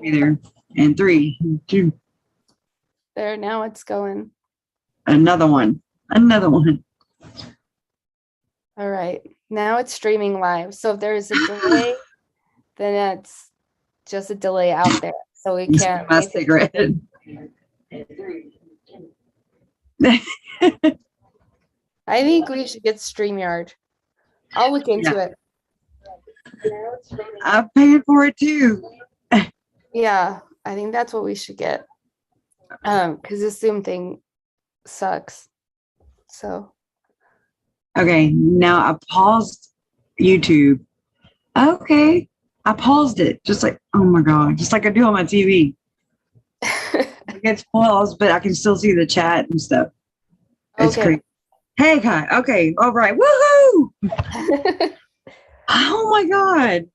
be there. And 3, 2. There, now it's going. Another one. All right. Now it's streaming live. So if there's a delay, then it's just a delay out there. So we can't. My cigarette. I think we should get StreamYard. I'll look into it. I'm paying for it too. Yeah, I think that's what we should get. Because this Zoom thing sucks. So. Okay, now I paused YouTube. Okay, I paused it. Just like, oh my God, just like I do on my TV. It gets paused, but I can still see the chat and stuff. It's crazy. Hey, Kai. Okay, all right. Woohoo! Oh my God.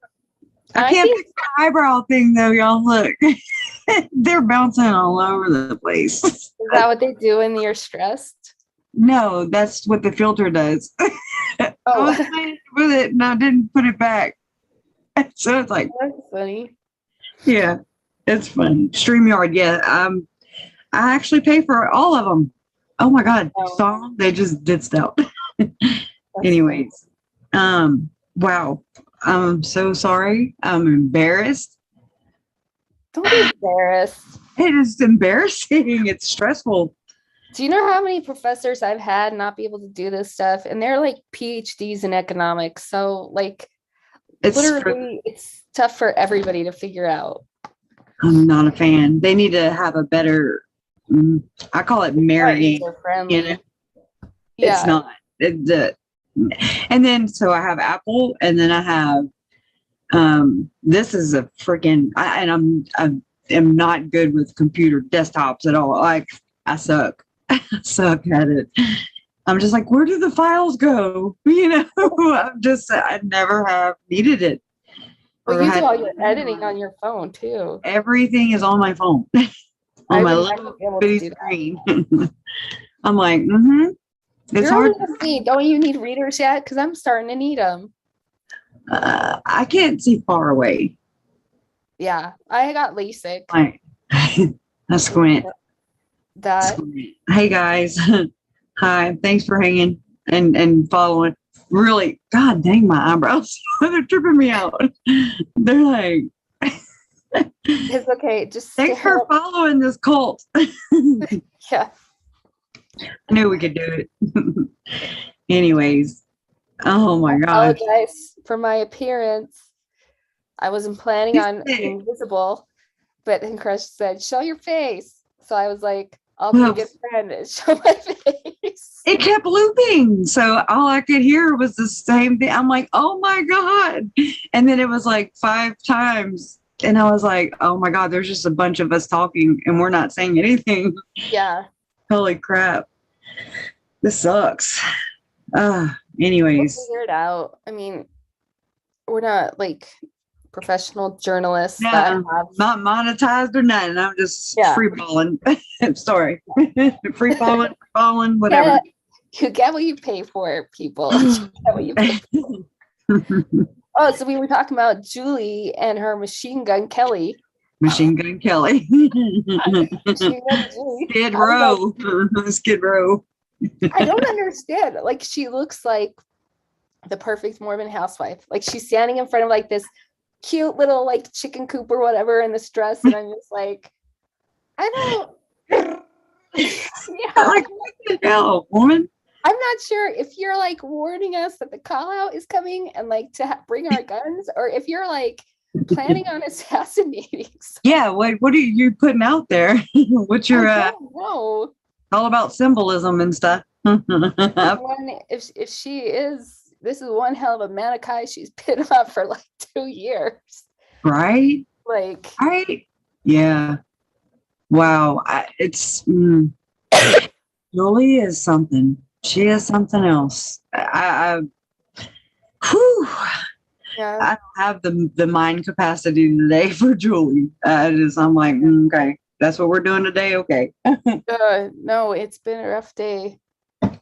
I can't fix the eyebrow thing though, y'all. Look. They're bouncing all over the place. Is that what they do when you're stressed? No, that's what the filter does. I was playing with it and I didn't put it back. So it's like, that's funny. Yeah, it's funny. StreamYard, yeah. I actually pay for all of them. Oh my God, song they just ditched out. Anyways, wow. I'm so sorry. I'm embarrassed. Don't be embarrassed. It is embarrassing. It's stressful. Do you know how many professors I've had not be able to do this stuff? And they're like PhDs in economics. So like it's tough for everybody to figure out. I'm not a fan. They need to have a better, I call it marrying. You know? Yeah. It's not. And then, so I have Apple, and then I have, this is a freaking, I am not good with computer desktops at all. Like, I suck. I suck at it. I'm just like, where do the files go? You know, I never have needed it. Well, you do all your editing on your phone too. Everything is on my phone. On my little bitty screen. I'm like, It's hard. Don't you need readers yet? Because I'm starting to need them. I can't see far away. Yeah, I got LASIK. Right. I squint. Hey guys. Hi. Thanks for hanging and following. Really, God dang my eyebrows. They're tripping me out. They're like, it's okay. Just thanks for following this cult. Yeah. I knew we could do it. Anyways. Oh my God. I apologize for my appearance. I wasn't planning on being visible, but then Kresha said, show your face. So I was like, I'll be a good friend and show my face. It kept looping. So all I could hear was the same thing. I'm like, oh my God. And then it was like 5 times. And I was like, oh my God, there's just a bunch of us talking and we're not saying anything. Yeah. Holy crap. This sucks. Anyways. We'll figure it out. I mean, we're not like professional journalists. No, that not monetized or nothing. I'm just free balling. Sorry. Free falling, whatever. You get what you pay for, people. You get what you pay for. Oh, so we were talking about Julie and her Machine Gun Kelly. Machine Gun Kelly. Skid Row. Skid Row. I don't understand. Like, she looks like the perfect Mormon housewife. Like, she's standing in front of like this cute little like chicken coop or whatever in this dress, and I'm just like, I don't. Like, what the hell, woman? I'm not sure if you're like warning us that the call out is coming and like to bring our guns, or if you're like planning on assassinating someone. Yeah, what are you putting out there? What's your I don't know. All about symbolism and stuff. If she is, this is one hell of a Manichae she's been on for like 2 years. Right? Like, right? Yeah. Wow. Julie is something. She is something else. I don't have the mind capacity today for Julie. I'm like, okay, that's what we're doing today. Okay. No, it's been a rough day.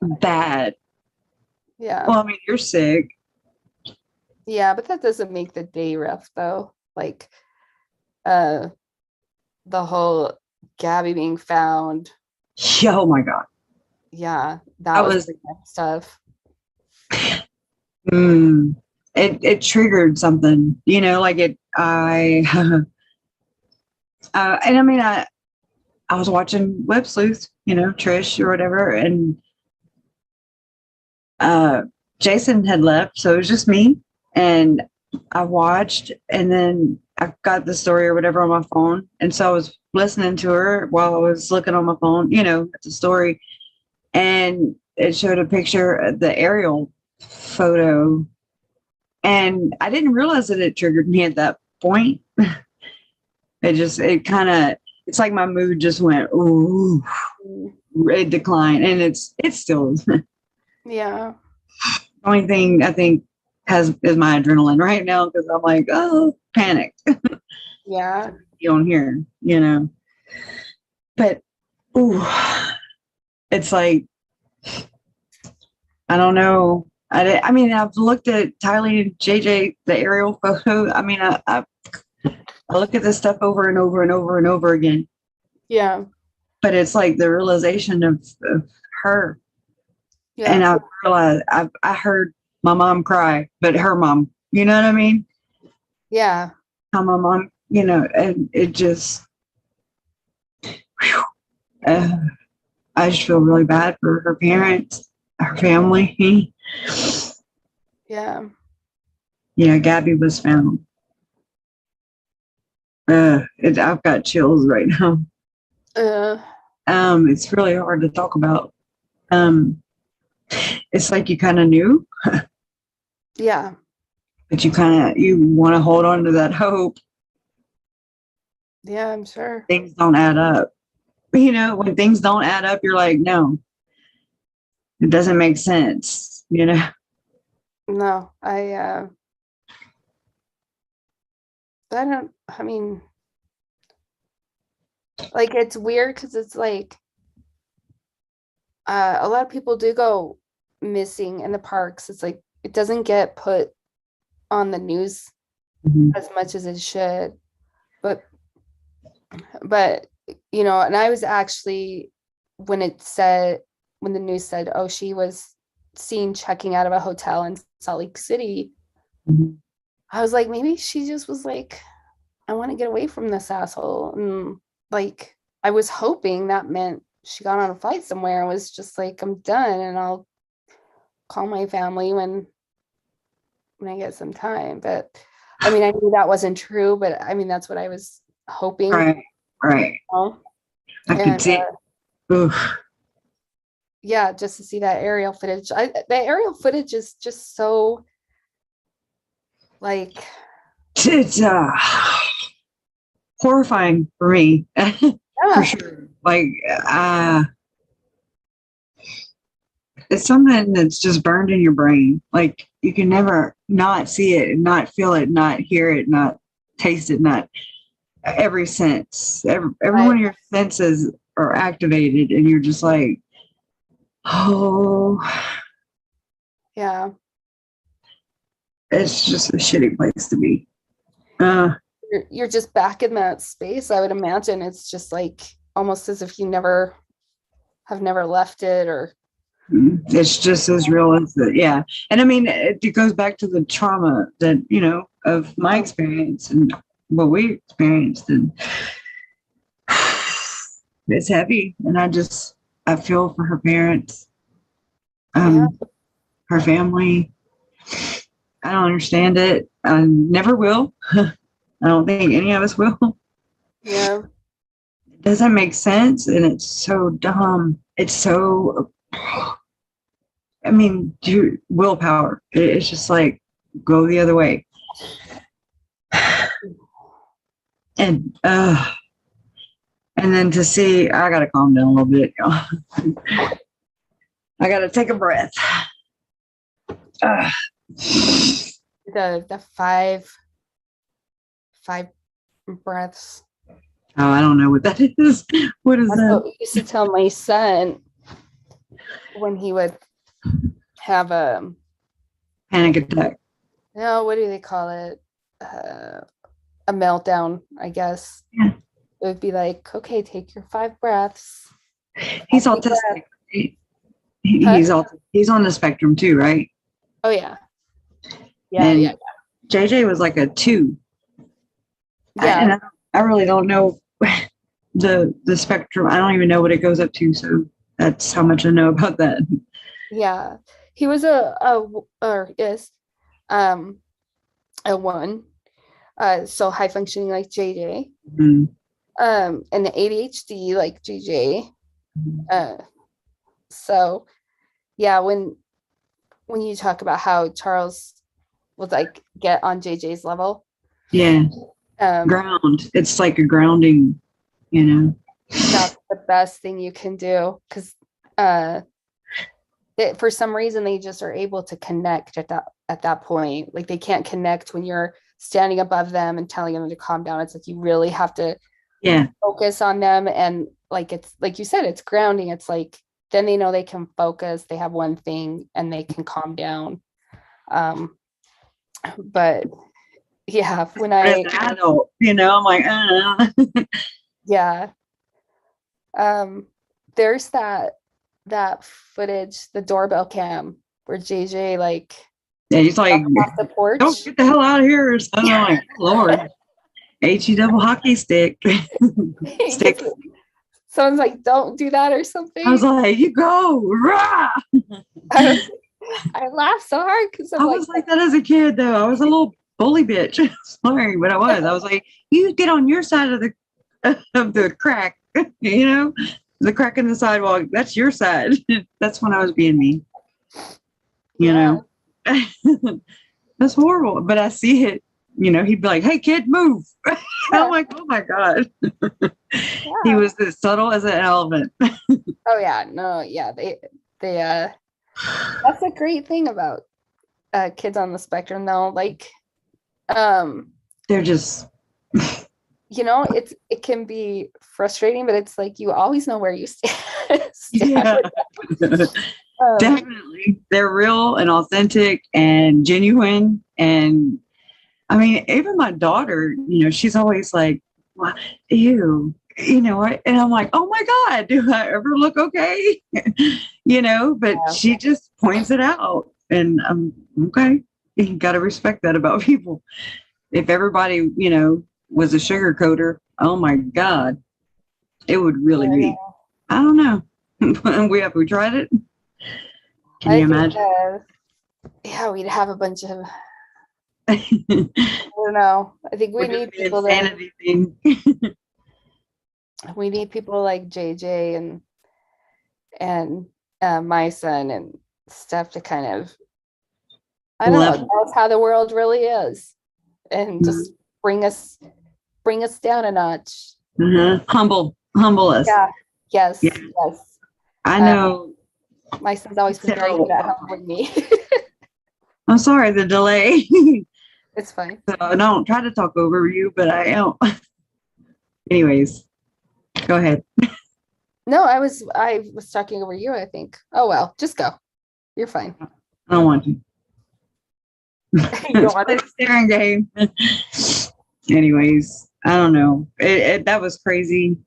Bad. Yeah. Well, I mean, you're sick. Yeah, but that doesn't make the day rough though. Like, the whole Gabby being found. Oh my God. Yeah, that was stuff. It triggered something, like and I mean, I was watching Web Sleuth, Trish or whatever, and Jason had left, so it was just me, and I watched, and then I got the story or whatever on my phone, and so I was listening to her while I was looking on my phone, at the story, and it showed a picture of the aerial photo, and I didn't realize that it triggered me at that point. It's like my mood just went, ooh, it declined, and it's still. Yeah. Only thing I think is my adrenaline right now, because I'm like, oh, panic. Yeah. You don't hear, but ooh, it's like, I don't know. I mean, I've looked at Tylee and JJ, the aerial photo. I mean, I look at this stuff over and over and over and over again. Yeah. But it's like the realization of her. Yeah. And I realized I heard my mom cry, but her mom, you know what I mean? Yeah. How my mom, and it just, I just feel really bad for her parents, her family. Yeah. Yeah, Gabby was found. I've got chills right now. It's really hard to talk about. It's like you kind of knew. Yeah. But you want to hold on to that hope. Yeah, I'm sure. Things don't add up. When things don't add up, you're like, no, it doesn't make sense, No, I mean, like, it's weird because it's like a lot of people do go missing in the parks. It's like it doesn't get put on the news as much as it should. But and I was actually, when the news said, oh, she was seen checking out of a hotel in Salt Lake City, I was like, maybe she just was like, I want to get away from this asshole. And like, I was hoping that meant she got on a flight somewhere and was just like, I'm done, and I'll call my family when I get some time. But I mean, I knew that wasn't true, but I mean, that's what I was hoping. Right. I could see. Yeah, just to see that aerial footage. The aerial footage is just so, like, it's horrifying for me. For sure. Like, it's something that's just burned in your brain. Like, you can never not see it and not feel it, not hear it, not taste it, not every sense. Every one of your senses are activated, and you're just like, oh. Yeah. It's just a shitty place to be. You're just back in that space. I would imagine it's just like almost as if you have never left it, or it's just as real as that. Yeah. And I mean, it goes back to the trauma that, of my experience and what we experienced, and it's heavy. And I feel for her parents, her family. I don't understand it. I never will. I don't think any of us will. Yeah. It doesn't make sense, and it's so dumb. It's so, I mean, willpower. It's just like, go the other way. And then to see, I gotta calm down a little bit, y'all. I gotta take a breath. The five breaths. Oh, I don't know what that is. What is that? What I used to tell my son when he would have a panic attack. No, what do they call it? A meltdown, I guess. Yeah. would be like, okay, take your 5 breaths. He's autistic. He's on the spectrum too, right? Oh yeah. Yeah. JJ was like a 2. Yeah. I really don't know the spectrum. I don't even know what it goes up to. So that's how much I know about that. Yeah. He was a 1. So high functioning like JJ. Mm-hmm. And the ADHD like JJ. So yeah, when you talk about how Charles would like get on JJ's level. Yeah. Ground. It's like a grounding, That's the best thing you can do, because for some reason they just are able to connect at that point. Like they can't connect when you're standing above them and telling them to calm down. It's like you really have to focus on them, and like it's like you said, it's grounding. It's like then they know they can focus, they have one thing, and they can calm down. But yeah, when as an adult, I'm like, yeah. There's that footage, the doorbell cam, where JJ like he's like off the porch. Don't get the hell out of here. So I'm like, Lord, HE double hockey stick. Stick. Someone's like, don't do that or something. I was like, you go. Rah! I laughed so hard because I was like that as a kid, though. I was a little bully bitch. Sorry, but I was like, you get on your side of the crack, the crack in the sidewalk. That's your side. That's when I was being mean. That's horrible. But I see it. He'd be like, "Hey, kid, move." I'm like, "Oh my god." He was as subtle as an elephant. Oh yeah, no, yeah, they that's a great thing about kids on the spectrum, though. Like, they're just, it can be frustrating, but it's like you always know where you stand. Yeah. Definitely, they're real and authentic and genuine. And I mean, even my daughter, she's always like, well, ew, and I'm like, oh my God, do I ever look okay? But she just points it out, and I'm okay. You got to respect that about people. If everybody, was a sugar coater, oh my God, it would really be, I don't know. Have we tried it? Can you imagine? Yeah, we'd have a bunch of I don't know. I think we need people we need people like JJ and my son and stuff to kind of, I don't know, tell us how the world really is, and just bring us down a notch. Humble us. Yeah. Yes. I know. My son's always been very good at humbling me. I'm sorry, the delay. It's fine. So I don't try to talk over you, but I am. Anyways, go ahead. No, I was talking over you, I think. Oh well, just go. You're fine. I don't want to. You don't want to. Staring game. Anyways, I don't know. That was crazy.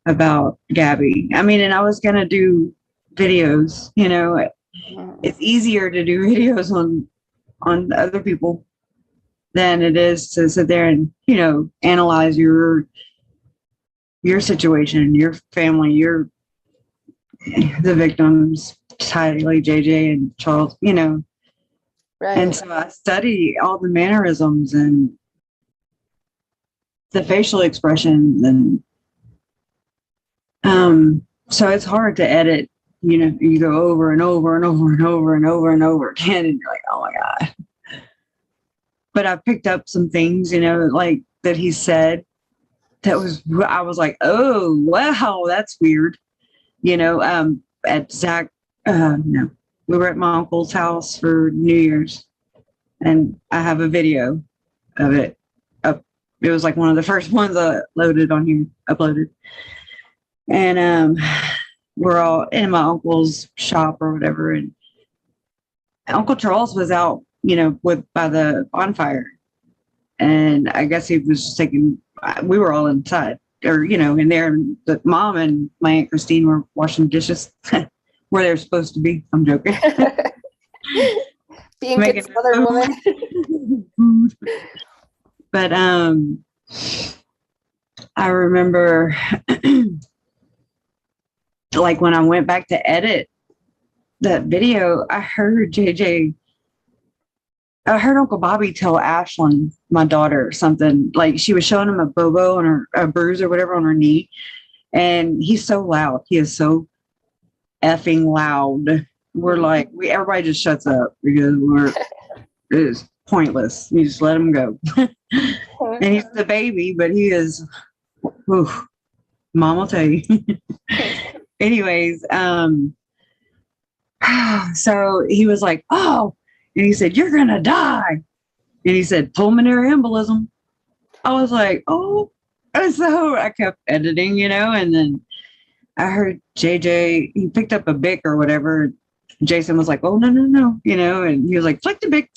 About Gabby. I mean, and I was gonna do videos. It's easier to do videos on other people than it is to sit there and analyze your situation, your family, the victims, Tylee, JJ, and Charles. Right. And so I study all the mannerisms and the facial expressions, and so it's hard to edit. You go over and over and over and over and over and over again, and you're like, oh my God. But I picked up some things, like that he said I was like, oh, wow, that's weird. At Zach, no, we were at my uncle's house for New Year's, and I have a video of it up. It was like one of the first ones I uploaded. And we're all in my uncle's shop or whatever, and Uncle Charles was out, by the bonfire, and I guess he was just taking. We were all inside, or in there. And the mom and my Aunt Christine were washing dishes where they're supposed to be. I'm joking. Being good Southern woman. But I remember like when I went back to edit that video, I heard Uncle Bobby tell Ashlyn, my daughter, something like she was showing him a bobo on a bruise or whatever on her knee. And he's so loud. He is so effing loud. We're like, everybody just shuts up because it's pointless. You just let him go. And he's the baby, but he is, oof, Mom will tell you. Anyways, so he was like, oh, and he said, you're going to die. And he said, pulmonary embolism. I was like, oh. And so I kept editing, and then I heard JJ, he picked up a Bic or whatever. Jason was like, oh, no, and he was like, flick the Bic.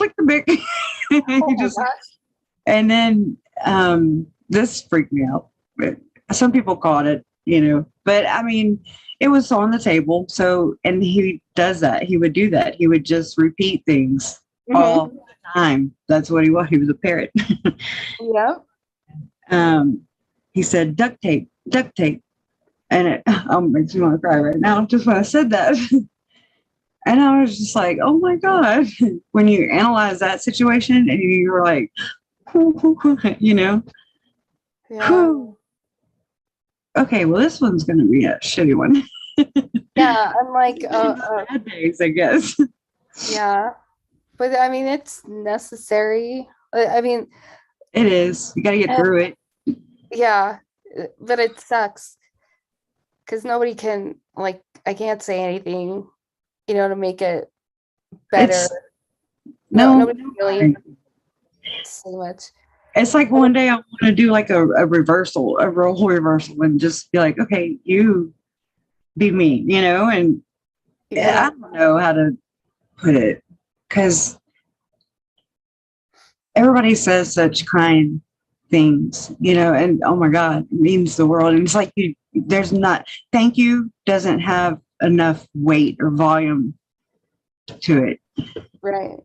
And then this freaked me out. Some people caught it, but I mean, it was on the table. So, and he does that. He would do that. He would just repeat things all the time. That's what he was. He was a parrot. Yeah. He said, duct tape. And it makes me want to cry right now just when I said that. And I was just like, oh my God. When you analyze that situation and you're like, Yeah. Okay, well, this one's going to be a shitty one. Yeah, I'm like, bad days, I guess. Yeah, but I mean, it's necessary. I mean, it is. You got to get through it. Yeah, but it sucks because nobody can, like, I can't say anything, to make it better. Nobody can really say much. It's like one day I want to do like a reversal, a role reversal, and just be like, okay, you be me, and I don't know how to put it because everybody says such kind things, and oh my God, it means the world. And it's like thank you doesn't have enough weight or volume to it. Right.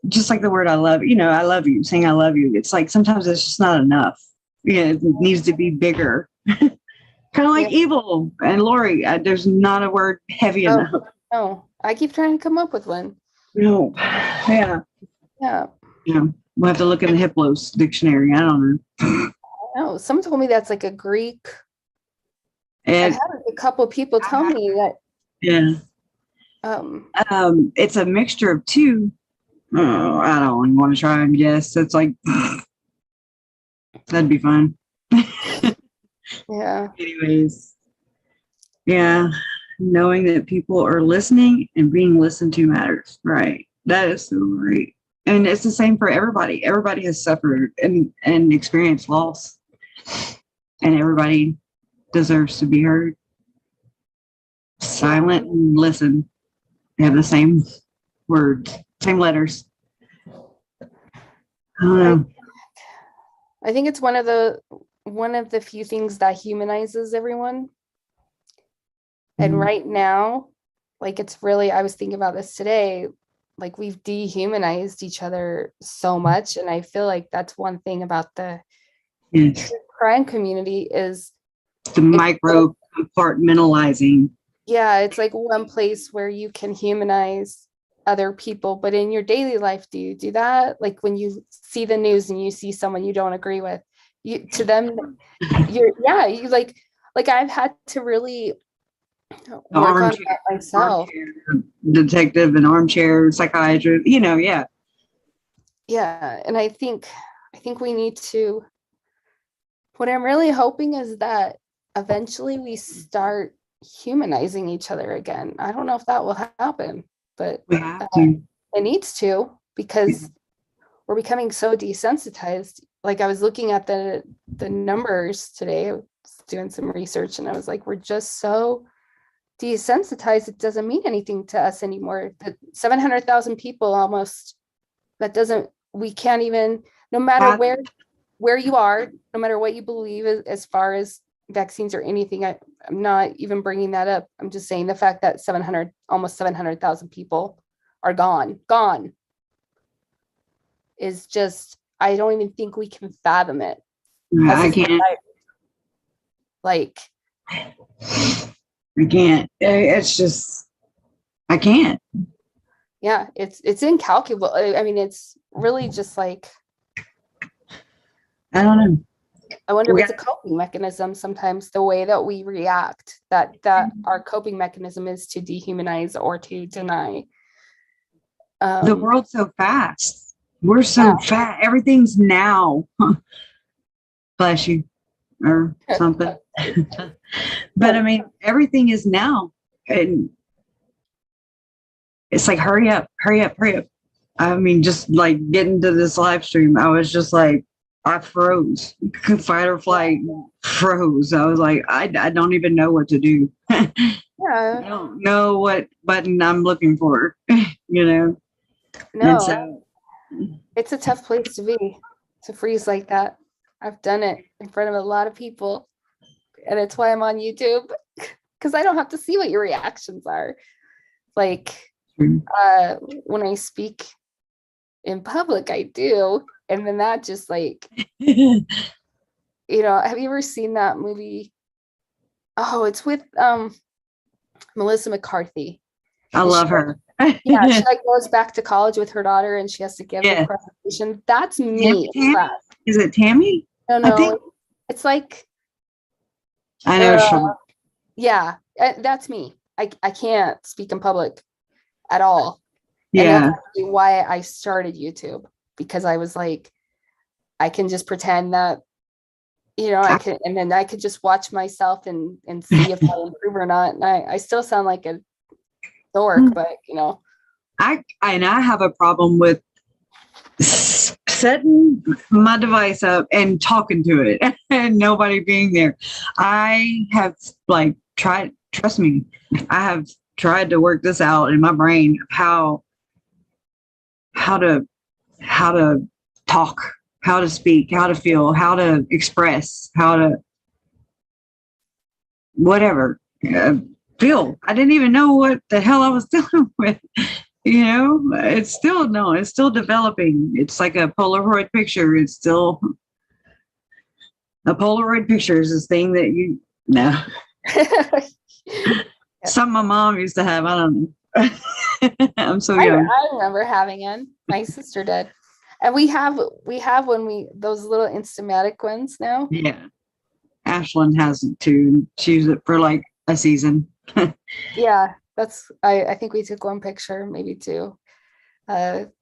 Just like the word I love, I love you, saying I love you. It's like sometimes it's just not enough. It needs to be bigger. Kind of like evil and Lori. There's not a word heavy enough. No, I keep trying to come up with one. No. Yeah. We'll have to look in the Hiplos dictionary. I don't know. No, someone told me that's like a Greek. And I've had a couple of people tell me that. Yeah. It's a mixture of two. Oh, I don't even want to try and guess. It's like that'd be fun. Yeah. Anyways, knowing that people are listening and being listened to matters. Right. That is so right. And it's the same for everybody. Everybody has suffered and experienced loss, and everybody deserves to be heard. Silent and listen. They have the same words, same letters. I don't know. I think it's one of the few things that humanizes everyone. And right now, like, it's really, I was thinking about this today, like, we've dehumanized each other so much. And I feel like that's one thing about the crime community is the micro compartmentalizing. Yeah, it's like one place where you can humanize other people, but in your daily life, do you do that? Like when you see the news and you see someone you don't agree with, you like I've had to really work on that myself. Detective and armchair psychiatrist, Yeah, and I think we need to. What I'm really hoping is that eventually we start humanizing each other again. I don't know if that will happen, but it needs to, because we're becoming so desensitized. Like I was looking at the numbers today, I was doing some research, and I was like, we're just so desensitized. It doesn't mean anything to us anymore. The 700,000 people almost, we can't even, no matter where you are, no matter what you believe as far as vaccines or anything, I'm not even bringing that up. I'm just saying the fact that almost 700,000 people are gone is just, I don't even think we can fathom it. I can't. Like, I can't. It's just, I can't. Yeah, it's incalculable. I mean, it's really just like, I don't know. I wonder if it's a coping mechanism sometimes, the way that we react, that our coping mechanism is to dehumanize or to deny. The world's so fast. We're so fast. Everything's now. Bless you or something. But I mean, everything is now. And it's like, hurry up. I mean, just like getting to this live stream, I was just like, I froze. Fight or flight, froze. I was like, I don't even know what to do. Yeah. I don't know what button I'm looking for, you know? No, so, it's a tough place to be, to freeze like that. I've done it in front of a lot of people, and it's why I'm on YouTube, because I don't have to see what your reactions are. Like, when I speak in public, I do. And then that just like, you know, have you ever seen that movie? Oh, it's with Melissa McCarthy. I love her. Yeah, she like goes back to college with her daughter and she has to give a presentation. That's me. Is it Tammy? No, it's like, I know. Yeah, that's me. I can't speak in public at all. Yeah. And that's actually why I started YouTube, because I was like, I can just pretend that, you know, I can, and then I could just watch myself and see if I improve or not. And I still sound like a dork, but you know, I have a problem with setting my device up and talking to it and nobody being there. I have like tried, trust me, I have tried to work this out in my brain, how to talk, how to speak, how to feel, how to express, how to whatever feel. I didn't even know what the hell I was dealing with. You know, it's still developing. It's like a Polaroid picture. It's still a Polaroid picture is this thing that you know. Something my mom used to have. I don't know. I'm so young. I remember having one. My sister did. And we have those little Instamatic ones now. Yeah. Ashlyn has it too. She used it for like a season. Yeah, that's I think we took one picture, maybe two. But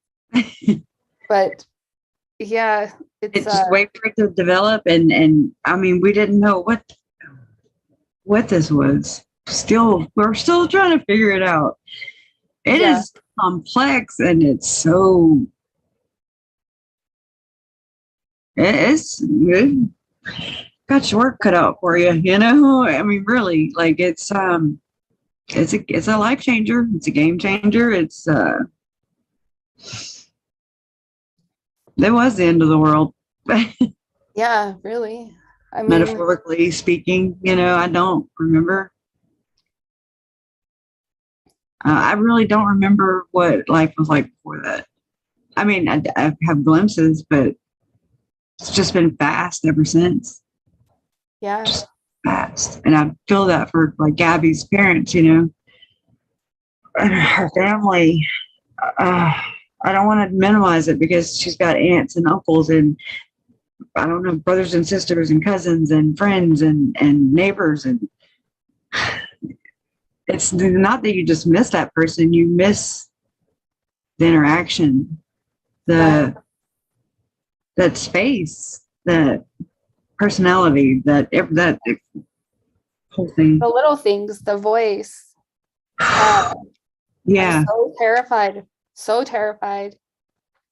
yeah, it's just wait for it to develop, and I mean, we didn't know what this was. We're still trying to figure it out. It is complex, and it's so it's got your work cut out for you, you know. I mean, really, like it's a life changer. It's a game changer. It's it was the end of the world. Yeah, really. I mean, metaphorically speaking, you know, I don't remember. I really don't remember what life was like before that. I mean, I have glimpses, but it's just been fast ever since. Yeah. Just fast. And I feel that for like Gabby's parents, you know, and her family. I don't want to minimize it because she's got aunts and uncles and I don't know, brothers and sisters and cousins and friends and neighbors. And it's not that you just miss that person, you miss the interaction, that space, that personality, that whole thing. The little things, the voice. Yeah. I'm so terrified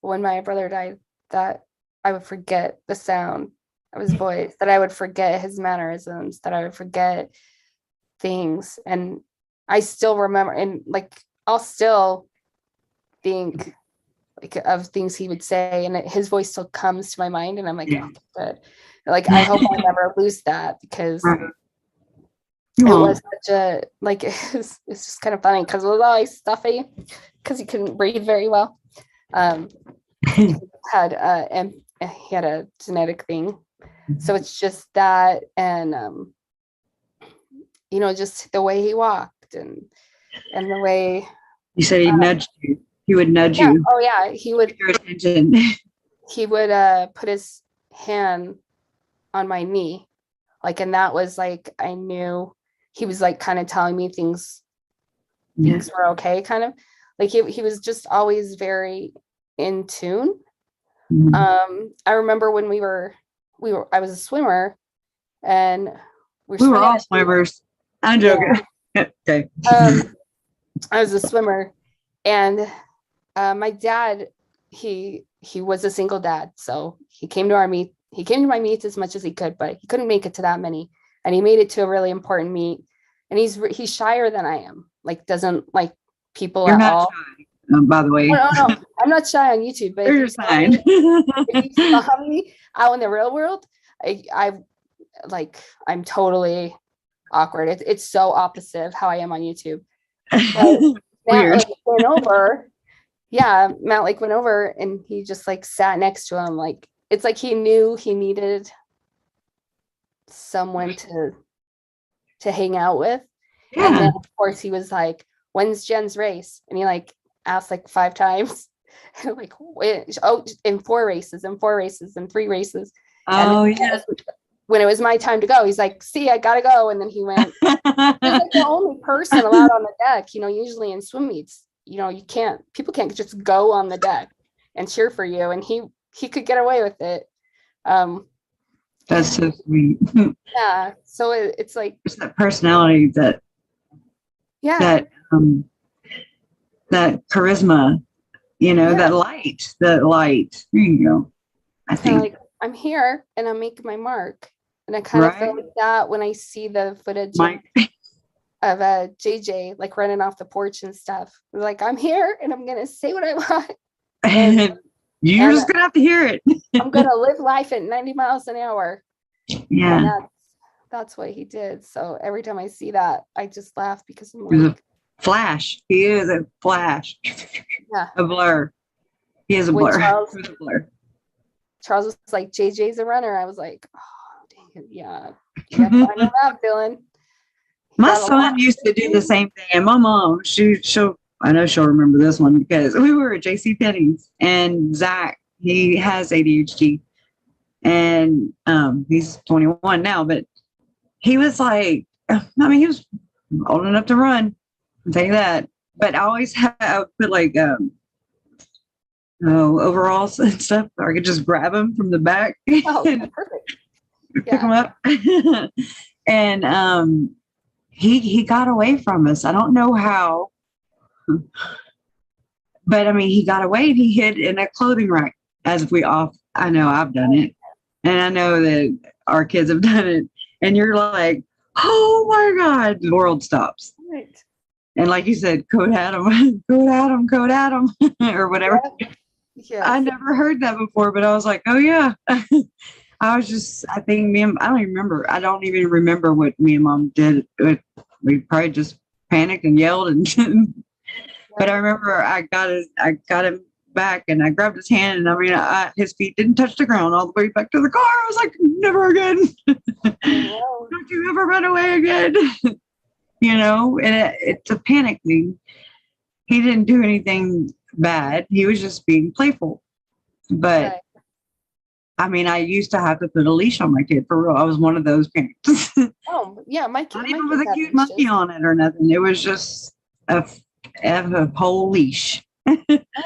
when my brother died that I would forget the sound of his voice, that I would forget his mannerisms, that I would forget things. And I still remember, and like I'll still think, like of things he would say, and his voice still comes to my mind, and I'm like, oh, good. Like, I hope I never lose that, because it was such a, like, it's just kind of funny because it was always stuffy because he couldn't breathe very well. He had a genetic thing, so it's just that, and you know, just the way he walked and the way you said he nudged you. He would nudge you. Oh yeah, he would. Your attention. He would put his hand on my knee, like, and that was like, I knew he was like kind of telling me things were okay, kind of like he was just always very in tune. I remember when I was a swimmer, and we were all swimmers. I'm joking. Okay. I was a swimmer, and my dad, he was a single dad, so he came to my meets as much as he could, but he couldn't make it to that many, and he made it to a really important meet, and he's shyer than I am, like doesn't like people You're at not all. Shy, by the way. No, I'm not shy on YouTube, but you're fine. if you saw me out in the real world, I'm totally awkward. It's so opposite of how I am on YouTube. Weird. Matt went over and he just like sat next to him. Like, it's like he knew he needed someone to hang out with. Yeah. And then of course he was like, when's Jen's race? And he like asked like 5 times. Like, in 4 races and 3 races. Oh, yeah. When it was my time to go, he's like, see, I gotta go. And then he went. He was like the only person allowed on the deck. You know, usually in swim meets, you know, people can't just go on the deck and cheer for you. And he could get away with it. That's so sweet. Yeah. So it's like, it's that personality that charisma, you know, that light. There you go. I think like, I'm here and I'm making my mark. And I kind of feel like that when I see the footage of JJ like running off the porch and stuff. Like, I'm here and I'm gonna say what I want. And you're just gonna have to hear it. I'm gonna live life at 90 miles an hour. Yeah. And that's what he did. So every time I see that, I just laugh because I'm like, flash. He is a flash. Yeah. A blur. He is a blur. Charles was like, JJ's a runner. I was like, oh, dang it. Yeah. I know that feeling. My son used to do the same thing. And my mom, I know she'll remember this one because we were at JCPenney's and Zach, he has ADHD and he's 21 now, but he was like, he was old enough to run. I'll tell you that. But I always put like overalls and stuff, or I could just grab him from the back. Oh, perfect. Pick him up. And he got away from us. I don't know how, but he got away and he hid in a clothing rack I know I've done it. And I know that our kids have done it. And you're like, oh my God, the world stops. Right. And like you said, code Adam, code Adam, or whatever. Yes. I never heard that before, but I was like, oh yeah. I don't even remember what me and Mom did. We probably just panicked and yelled but I remember I got him back and I grabbed his hand and his feet didn't touch the ground all the way back to the car. I was like, never again. Don't you ever run away again. You know, and it's a panic thing. He didn't do anything bad. He was just being playful. But I used to have to put a leash on my kid for real. I was one of those parents. Oh, yeah, my kid. Not even with a cute monkey on it or nothing. It was just a whole leash. Oh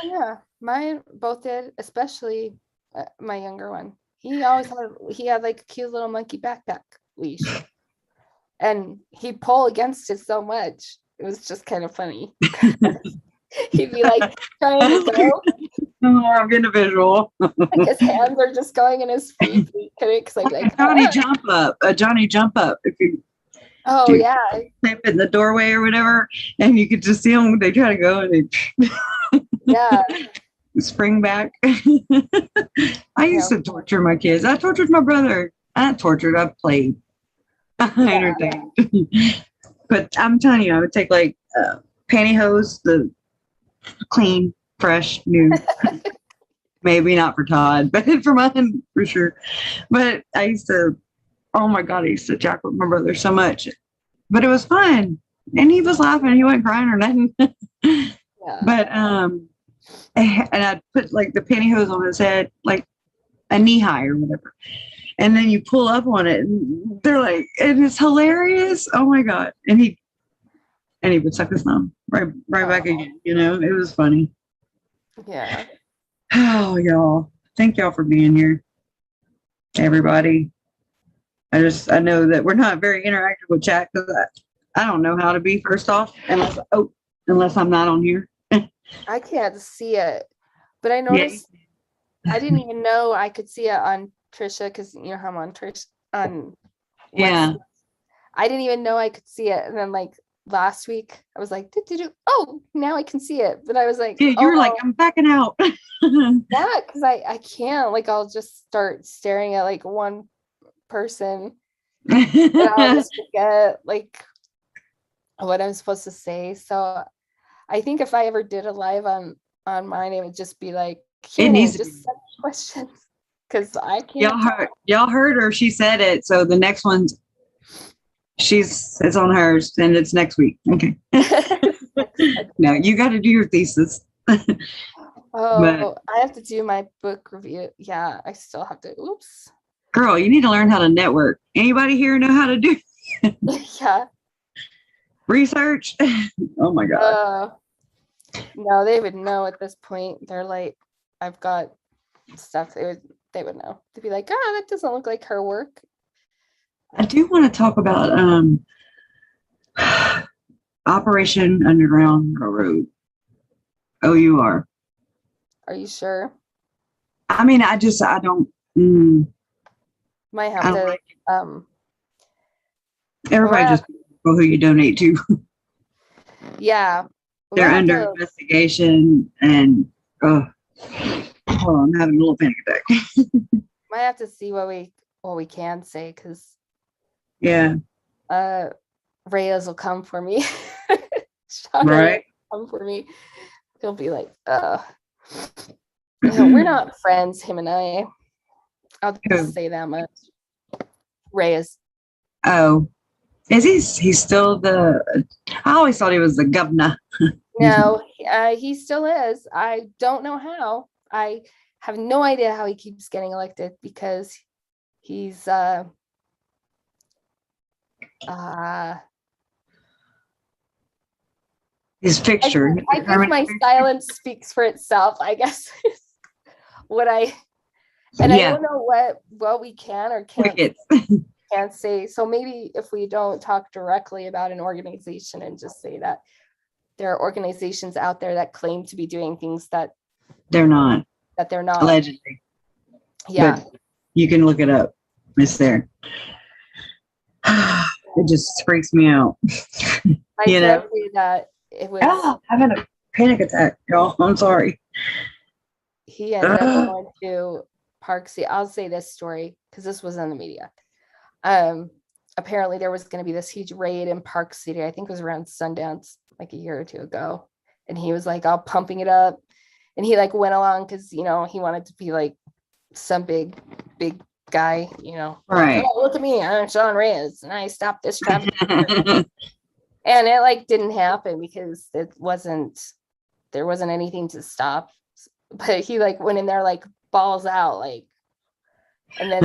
yeah, mine both did, especially my younger one. He had like a cute little monkey backpack leash, and he'd pull against it so much. It was just kind of funny. He'd be like trying to go. Oh, I'm getting a visual. Like his hands are just going in his feet. He couldn't, like Johnny jump up. If you step in the doorway or whatever, and you could just see them. They try to go and they. Yeah, spring back. I used to torture my kids. I tortured my brother. I tortured. I played. I entertained. But I'm telling you, I would take like pantyhose, the clean, fresh, new. Maybe not for Todd, but for mine for sure. But I used to, oh my God, I used to jack with my brother so much. But it was fun. And he was laughing. He wasn't crying or nothing. But, and I'd put like the pantyhose on his head, like a knee high or whatever. And then you pull up on it and they're like, and it's hilarious. Oh my God. And he would suck his thumb right back again. You know, it was funny. Yeah. Oh, y'all. Thank y'all for being here. Everybody. I know that we're not very interactive with chat because I don't know how to be first off, unless I'm not on here. I can't see it, but I noticed I didn't even know I could see it on Kresha because you know how I'm on Trish on yeah. I didn't even know I could see it, and then like last week I was like, oh, now I can see it, but I was like, yeah, you're like, I'm backing out. Yeah, because I can't, like, I'll just start staring at like one person and I'll just forget like what I'm supposed to say. So I think if I ever did a live on mine, it would just be like, it needs just send questions because I can't. Y'all heard her. She said it. So the next one's it's on hers and it's next week. Okay. No, you got to do your thesis. I have to do my book review. Yeah, I still have to. Oops. Girl, you need to learn how to network. Anybody here know how to do? Yeah. Research. Oh my God. No, they would know at this point. They're like, I've got stuff. They would know. They'd be like, that doesn't look like her work. I do want to talk about Operation Underground Railroad. OUR. Are you sure? I mean, I don't. Might have to. Like everybody just people who you donate to. Yeah. They're under investigation, and hold on, I'm having a little panic attack. Might have to see what we can say because Reyes will come for me. Right. Come for me. He'll be like, we're not friends, him and I. I'll just say that much. Reyes. Oh, is he's still the? I always thought he was the governor. No, he still is. I don't know how. I have no idea how he keeps getting elected because he's his fixture. I think my silence speaks for itself, I guess. I don't know what we can or can't say. So maybe if we don't talk directly about an organization and just say that there are organizations out there that claim to be doing things that they're not. Allegedly. Yeah. But you can look it up. It's there. It just freaks me out. I can't say that it was having a panic attack, y'all. I'm sorry. He ended up going to Park City. I'll say this story because this was in the media. Apparently there was going to be this huge raid in Park City. I think it was around Sundance, like a year or two ago. And he was like all pumping it up. And he like went along because, he wanted to be like some big guy, Right. Like, oh, look at me, I'm Sean Reyes and I stopped this traffic. And it like didn't happen because there wasn't anything to stop. But he like went in there like balls out, like, and then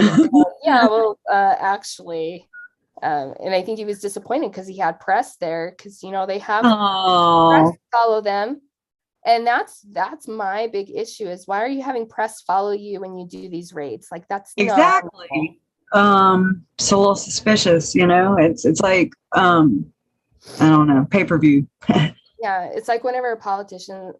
actually, and I think he was disappointed because he had press there because they have press follow them. And that's my big issue is why are you having press follow you when you do these raids? Like that's exactly. So a little suspicious, it's like, I don't know, pay-per-view. Yeah. It's like whenever a politician,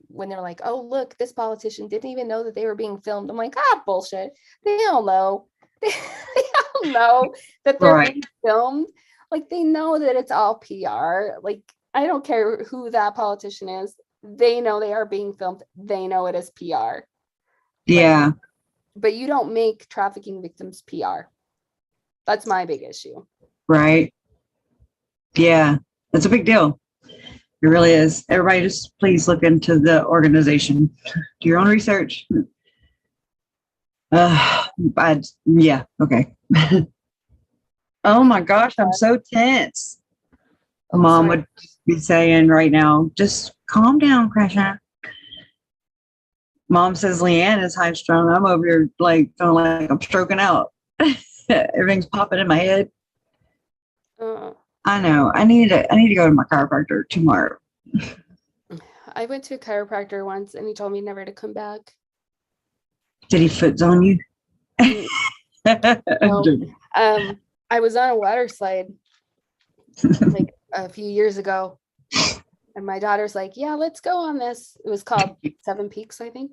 when they're like, oh, look, this politician didn't even know that they were being filmed. I'm like, bullshit. They all know. They all know that they're being filmed. Like they know that it's all PR. Like, I don't care who that politician is. they know they are being filmed. They know it is PR. Yeah. But you don't make trafficking victims PR. That's my big issue. Right. Yeah. That's a big deal. It really is. Everybody just please look into the organization. Do your own research. Yeah. Okay. Oh my gosh, I'm so tense. Mom would be saying right now, just calm down, Kresha. Mom says Leanne is high strung. I'm over here like feeling like I'm stroking out. Everything's popping in my head. I know. I need to go to my chiropractor tomorrow. I went to a chiropractor once and he told me never to come back. Did he foot zone you? No. I was on a water slide like a few years ago, and my daughter's like, yeah, let's go on this. It was called Seven Peaks, I think.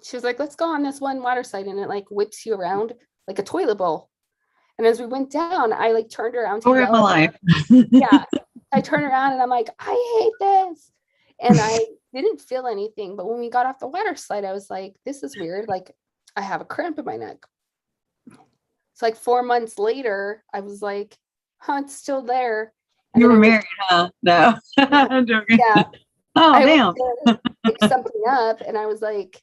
She was like, let's go on this one water slide, and it like whips you around like a toilet bowl. And as we went down, I like turned around to yell. My life. Yeah, I turned around and I'm like, I hate this. And I didn't feel anything, but when we got off the water slide, I was like, this is weird. Like, I have a cramp in my neck. It's like 4 months later, I was like, huh, it's still there. And you were married, huh? No. I'm joking. Yeah. Oh, I damn. went to pick something up and I was like,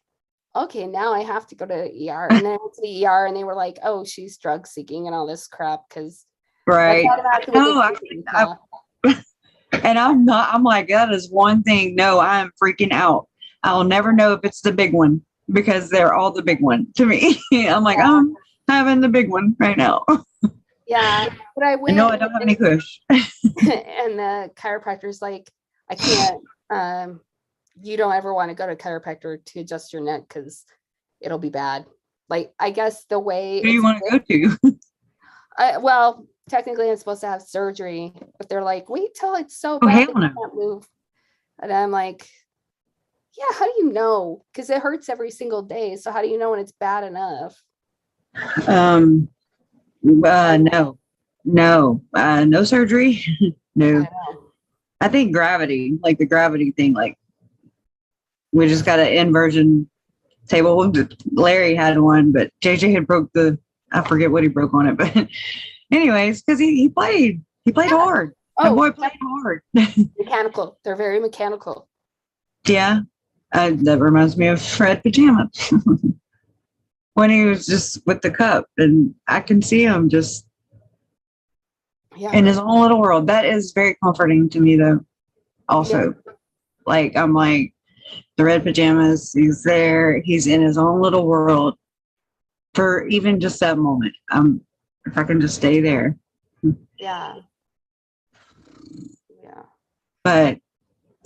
okay, now I have to go to the ER. And then I went to the ER and they were like, oh, she's drug seeking and all this crap. Because right. And I'm like, that is one thing. No, I'm freaking out. I'll never know if it's the big one because they're all the big one to me. I'm like, I'm having the big one right now. Yeah. But I went. No, I don't have any push. And the chiropractor's like, I can't, you don't ever want to go to chiropractor to adjust your neck because it'll be bad. Like, I guess the way. Who do you want to go to? Well, technically I'm supposed to have surgery, but they're like, wait till it's so bad that you can't move. And I'm like, yeah, how do you know? Because it hurts every single day. So how do you know when it's bad enough? No surgery. No. I think gravity, like the gravity thing, like we just got an inversion table. Larry had one, but JJ had broke I forget what he broke on it, but anyways, because he played hard. The boy played hard. Mechanical. They're very mechanical. Yeah. That reminds me of Fred Pajama. When he was just with the cup, and I can see him just in his own little world. That is very comforting to me, though. Also, like, I'm like, the red pajamas, he's there, he's in his own little world for even just that moment. If I can just stay there. Yeah. But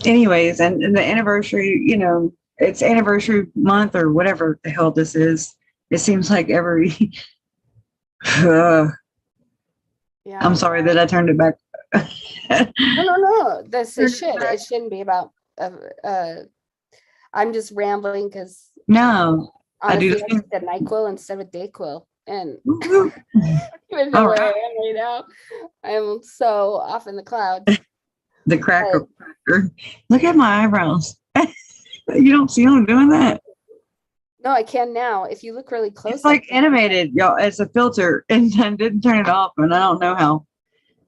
anyways, and the anniversary, it's anniversary month or whatever the hell this is. It seems like every I'm sorry that I turned it back. No. It shouldn't be about I'm just rambling because honestly, I do the NyQuil instead of Dayquil. And even though where I am right now, I'm so off in the clouds. The cracker. Look at my eyebrows. You don't see them doing that? No, I can now. If you look really close. It's like animated, y'all. It's a filter, and I didn't turn it off, and I don't know how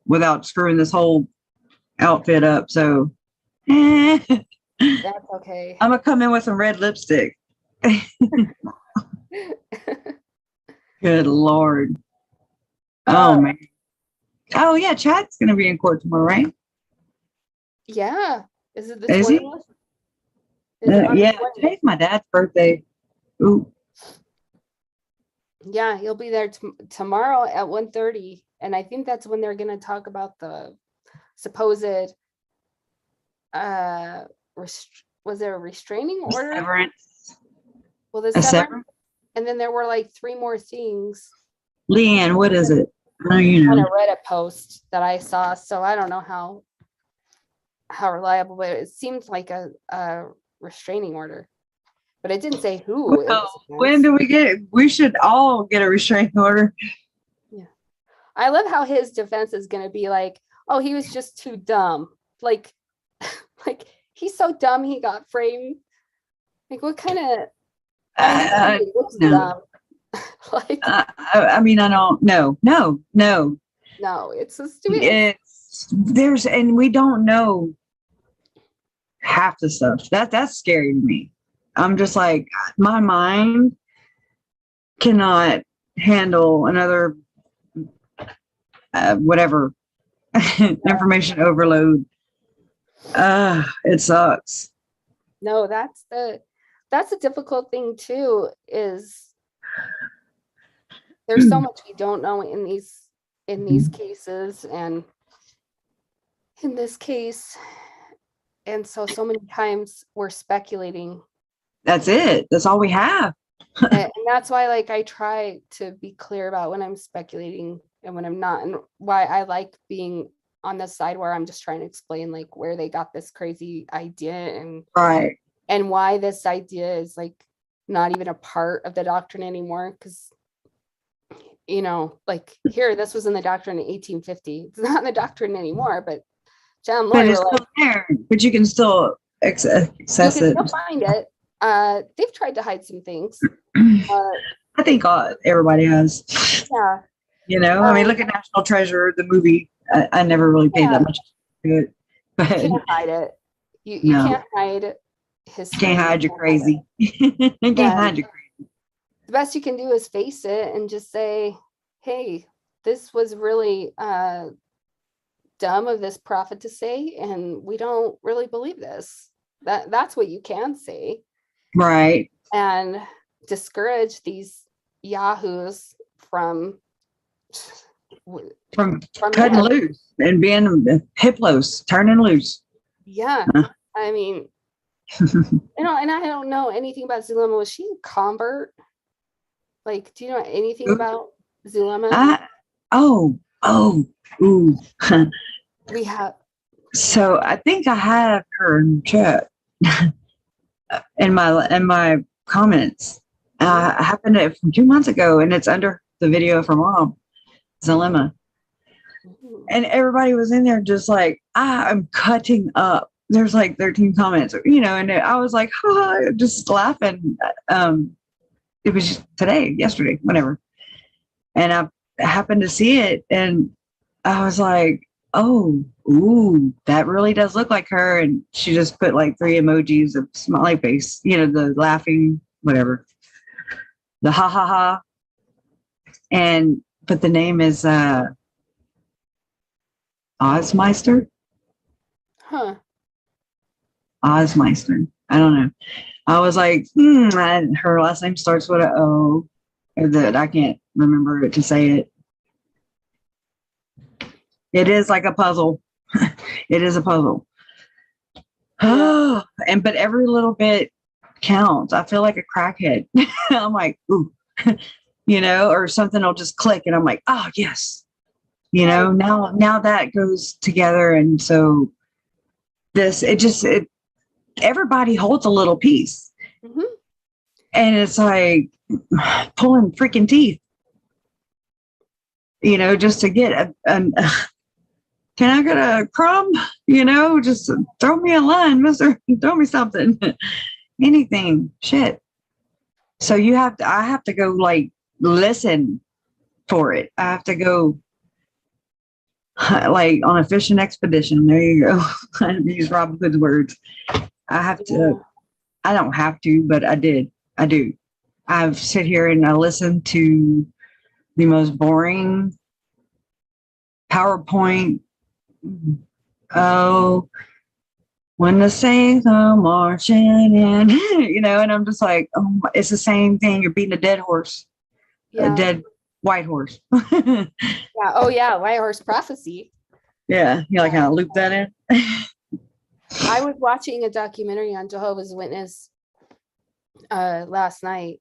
without screwing this whole outfit up. So that's okay. I'm gonna come in with some red lipstick. Good Lord. Oh man. Oh yeah, Chad's gonna be in court tomorrow, right? Yeah. Is it the 20th? Yeah, today's my dad's birthday. Ooh. Yeah, he'll be there tomorrow at 1:30, and I think that's when they're going to talk about the supposed was there a restraining order? Severance. Well, the severance, and then there were like 3 more things. Leanne, what is it? On a Reddit post that I saw, so I don't know how reliable, but it seemed like a restraining order. But it didn't say who. When do we get it? We should all get a restraining order. Yeah. I love how his defense is going to be like, oh, he was just too dumb. Like he's so dumb he got framed. Like, what kind of, it looks no. dumb. Like, I mean, I don't know. No, it's so stupid. And we don't know half the stuff. That's scary to me. I'm just like, my mind cannot handle another whatever information overload. It sucks. No, that's a difficult thing too, is there's so much we don't know in these cases, and in this case, and so many times we're speculating. That's it. That's all we have. And that's why, like, I try to be clear about when I'm speculating and when I'm not, and why I like being on the side where I'm just trying to explain like where they got this crazy idea, and right, and why this idea is like not even a part of the doctrine anymore. Because, you know, like, here, this was in the doctrine in 1850. It's not in the doctrine anymore, but John Lloyd, but it's still there. But you can still access it. Still find it. They've tried to hide some things. I think everybody has. Yeah. You know, I mean, look at National Treasure, the movie. I never really paid that much to it. But you can't hide it. You can't hide history. Can't hide your crazy. You can't hide your crazy. The best you can do is face it and just say, hey, this was really dumb of this prophet to say, and we don't really believe this. That's what you can say. Right. And discourage these yahoos from cutting loose and being hiplos, turning loose. Yeah. I mean, and I don't know anything about Zulema. Was she a convert? Like, do you know anything about Zulema? Ooh. We have. So I think I have her in chat in my comments. I happened to from 2 months ago, and it's under the video from Mom, Zulema. And everybody was in there just like, I'm cutting up. There's like 13 comments, you know, and I was like, just laughing. It was just yesterday, whatever. And I happened to see it, and I was like, ooh, that really does look like her. And she just put like 3 emojis of smiley face, you know, the laughing, whatever, the ha ha ha. But the name is Ozmeister. Ozmeister. I don't know. I was like, her last name starts with an O. That I can't remember it to say it. It is like a puzzle. It is a puzzle. But every little bit counts. I feel like a crackhead. I'm like, ooh, you know, or something will just click, and I'm like, oh yes, you know. Now that goes together, and so everybody holds a little piece, and it's like pulling freaking teeth, you know, just to get can I get a crumb? You know, just throw me a line, mister. Throw me something. Anything. Shit. So I have to go like listen for it. I have to go like on a fishing expedition. There you go. I use Robin Hood's words. I don't have to, but I do. I've sit here and I listen to the most boring PowerPoint. When the saints are marching in, you know, and I'm just like, it's the same thing. You're beating a dead horse, a dead white horse. Yeah. Oh yeah, white horse prophecy. Yeah, you like how I loop that in. I was watching a documentary on Jehovah's Witness last night,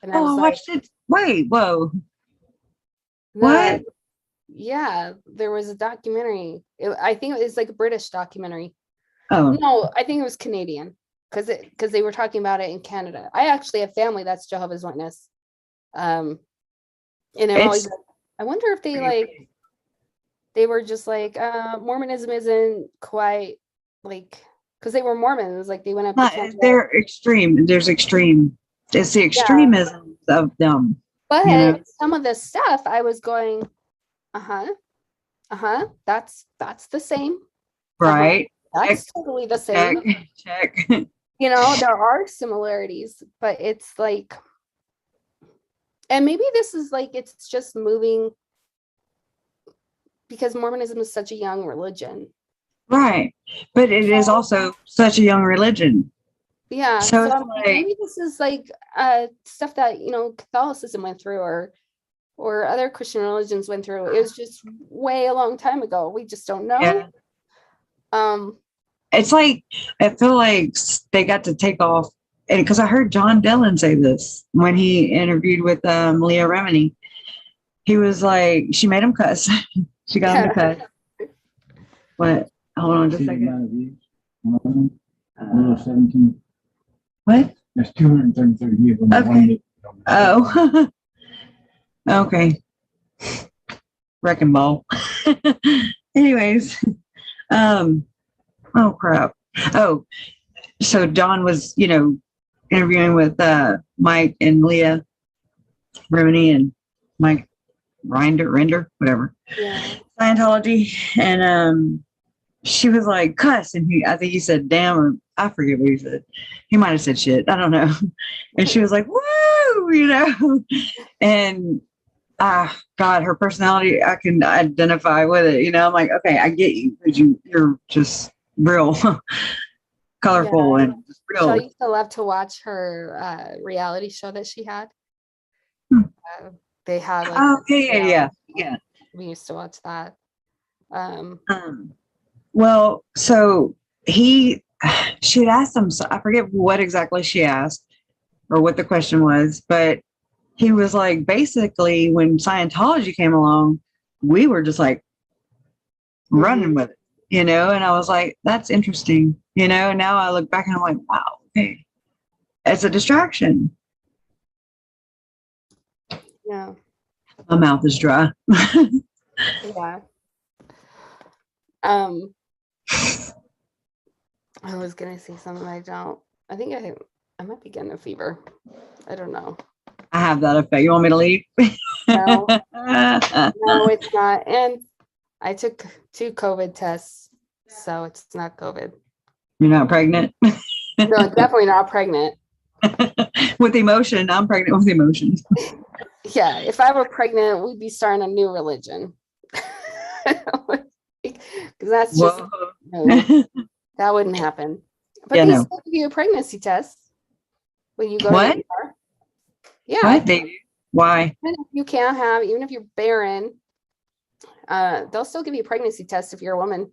and I watched it. Wait, whoa. What? Yeah, there was a documentary. I think it was like a British documentary. Oh no, I think it was Canadian, because they were talking about it in Canada. I actually have family that's Jehovah's Witness, and I'm always like, I wonder if they were just like Mormonism isn't quite like because they were Mormons. Like they went up. They're extreme. There's extreme. It's the extremism of them. But some of the stuff I was going, that's the same. Right. That's totally the same. Check. There are similarities, but it's like, and maybe this is like, it's just moving because Mormonism is such a young religion. Right. But it is also such a young religion. Yeah. So maybe this is like stuff that, Catholicism went through or other Christian religions went through. It was just way a long time ago. We just don't know. Yeah. It's like, I feel like they got to take off. And because I heard John Dillon say this when he interviewed with Leah Remini. He was like, she made him cuss. She got him to cuss. What? Hold on just a second. 17. What? There's 233 views. Okay. Oh. Okay. Wrecking ball. Anyways. Oh crap. Oh, so John was, interviewing with Mike and Leah Remini and Mike Render, whatever. Yeah. Scientology. And she was like, cuss. And I think he said damn, or I forget what he said. He might have said shit. I don't know. And she was like, woo, and God, her personality, I can identify with it. I'm like, okay, I get you because you're just real colorful and just real. So I used to love to watch her reality show that she had. They had yeah. We used to watch that. Well, so she had asked him, so I forget what exactly she asked or what the question was, but he was like, basically, when Scientology came along, we were just like running with it, and I was like, that's interesting, now I look back and I'm like, wow, okay, it's a distraction. Yeah. My mouth is dry. Yeah. I was gonna say something. I think I might be getting a fever. I don't know. I have that effect. You want me to leave? No, no, it's not. And I took 2 COVID tests, so it's not COVID. You're not pregnant? No, definitely not pregnant. With emotion. I'm pregnant with emotion. Yeah, if I were pregnant, we'd be starting a new religion. Because that's just that wouldn't happen. But they still give you a pregnancy test when you go to the ER. Yeah. What? Why? Even if you can't have, even if you're barren, they'll still give you a pregnancy test if you're a woman.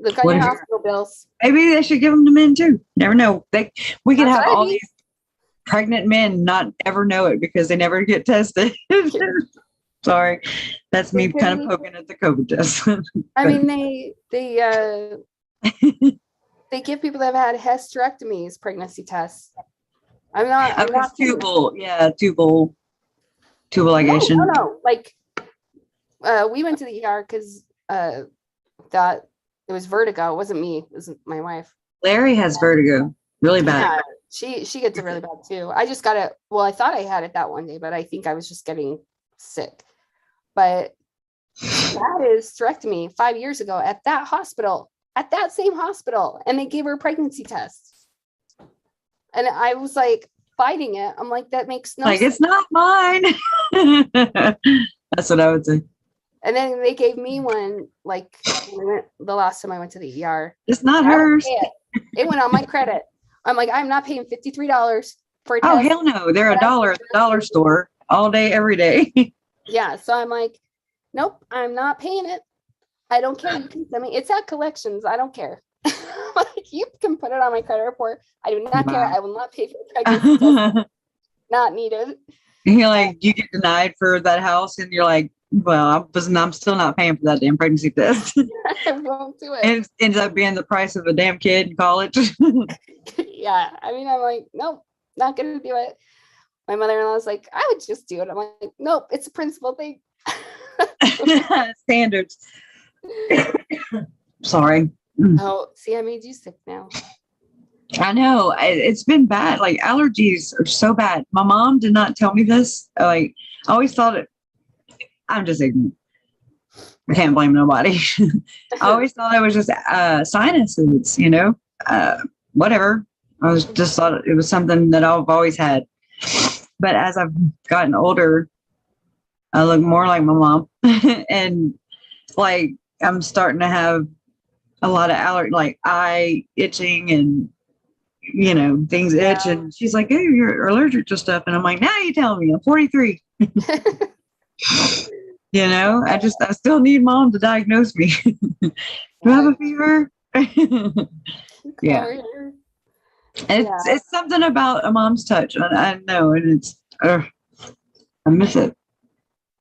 Look on your hospital bills. Maybe they should give them to men too. Never know. We could have all these pregnant men not ever know it because they never get tested. Sorry, that's me kind of poking at the COVID test. I mean, they give people that have had hysterectomies pregnancy tests. I'm not tubal. Yeah, tubal ligation. No. Like, we went to the ER because that it was vertigo. It wasn't me. It was my wife. Larry has vertigo, really bad. Yeah, she gets it really bad too. I just got it. Well, I thought I had it that one day, but I think I was just getting sick. But that is hysterectomy 5 years ago at that hospital, at that same hospital, and they gave her a pregnancy test. And I was like fighting it. I'm like, that makes no sense. It's not mine. That's what I would say. And then they gave me one like the last time I went to the ER. It's not hers. It went on my credit. I'm like, I'm not paying $53 for a test. Oh, hell no. They're $1 at the dollar store all day, every day. Yeah. So I'm like, nope, I'm not paying it. I don't care. You can send me. It's at collections. I don't care. Like, you can put it on my credit report. I do not care. I will not pay for a pregnancy test. Not needed. You're like, you get denied for that house, and you're like, well, I'm still not paying for that damn pregnancy test. I won't do it. And it ends up being the price of a damn kid in college. Yeah. I mean, I'm like, nope, not going to do it. My mother-in-law was like, I would just do it. I'm like, nope, it's a principal thing. Standards. Sorry. Oh, see, I made you sick now. I know it's been bad. Like allergies are so bad. My mom did not tell me this. Like I always thought it. I'm just ignorant. I can't blame nobody. I always thought it was just sinuses, whatever. I was just thought it was something that I've always had. But as I've gotten older, I look more like my mom. And like I'm starting to have a lot of allergy, like eye itching and, things itch. And she's like, hey, you're allergic to stuff. And I'm like, now you tell me I'm 43. I still need mom to diagnose me. Do I have a fever? Yeah. It's something about a mom's touch. I know. And it's, I miss it.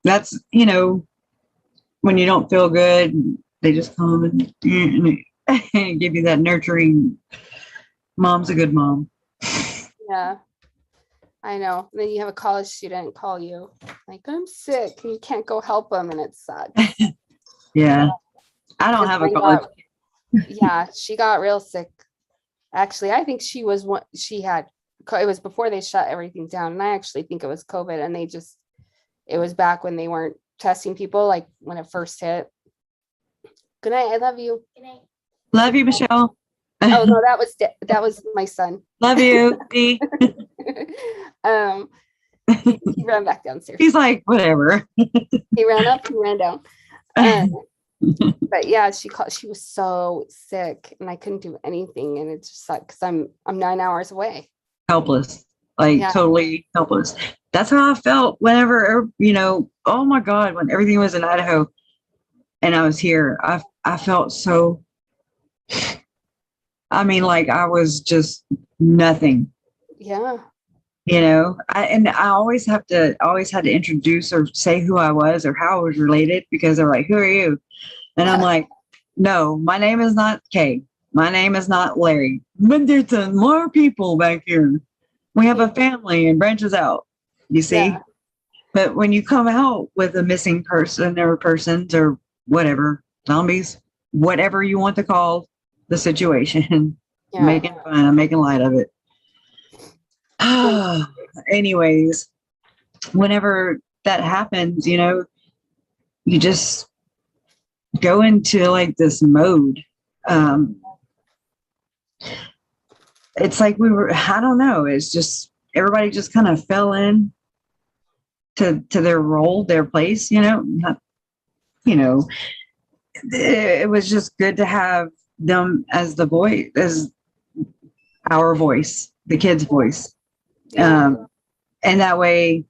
That's, when you don't feel good, they just come and give you that nurturing. Mom's a good mom. Yeah. I know. Then you have a college student call you like, I'm sick, and you can't go help them, and it sucks. Yeah. I don't have a college. Yeah, she got real sick. Actually, I think it was before they shut everything down, and I actually think it was COVID, and it was back when they weren't testing people, like when it first hit. Good night. I love you. Good night. Love you, Michelle. Oh no, that was my son. Love you. He ran back downstairs. He's like, whatever. He ran up, he ran down. But yeah, she was so sick, and I couldn't do anything, and it just sucked because I'm 9 hours away. Helpless, totally helpless. That's how I felt whenever, oh my God, when everything was in Idaho and I was here, I felt so, like I was just nothing. Yeah. I always had to introduce or say who I was or how I was related, because they're like, who are you? And I'm like, no, my name is not Kay. My name is not Larry. But there's more people back here. We have a family and branches out, you see? Yeah. But when you come out with a missing person or persons or whatever, zombies, whatever you want to call the situation, making fun, I'm making light of it. Anyways, whenever that happens, you just go into like this mode. It's like I don't know, it's just everybody just kind of fell in to their role, their place, it was just good to have them as the voice, as our voice, the kids' voice. And that way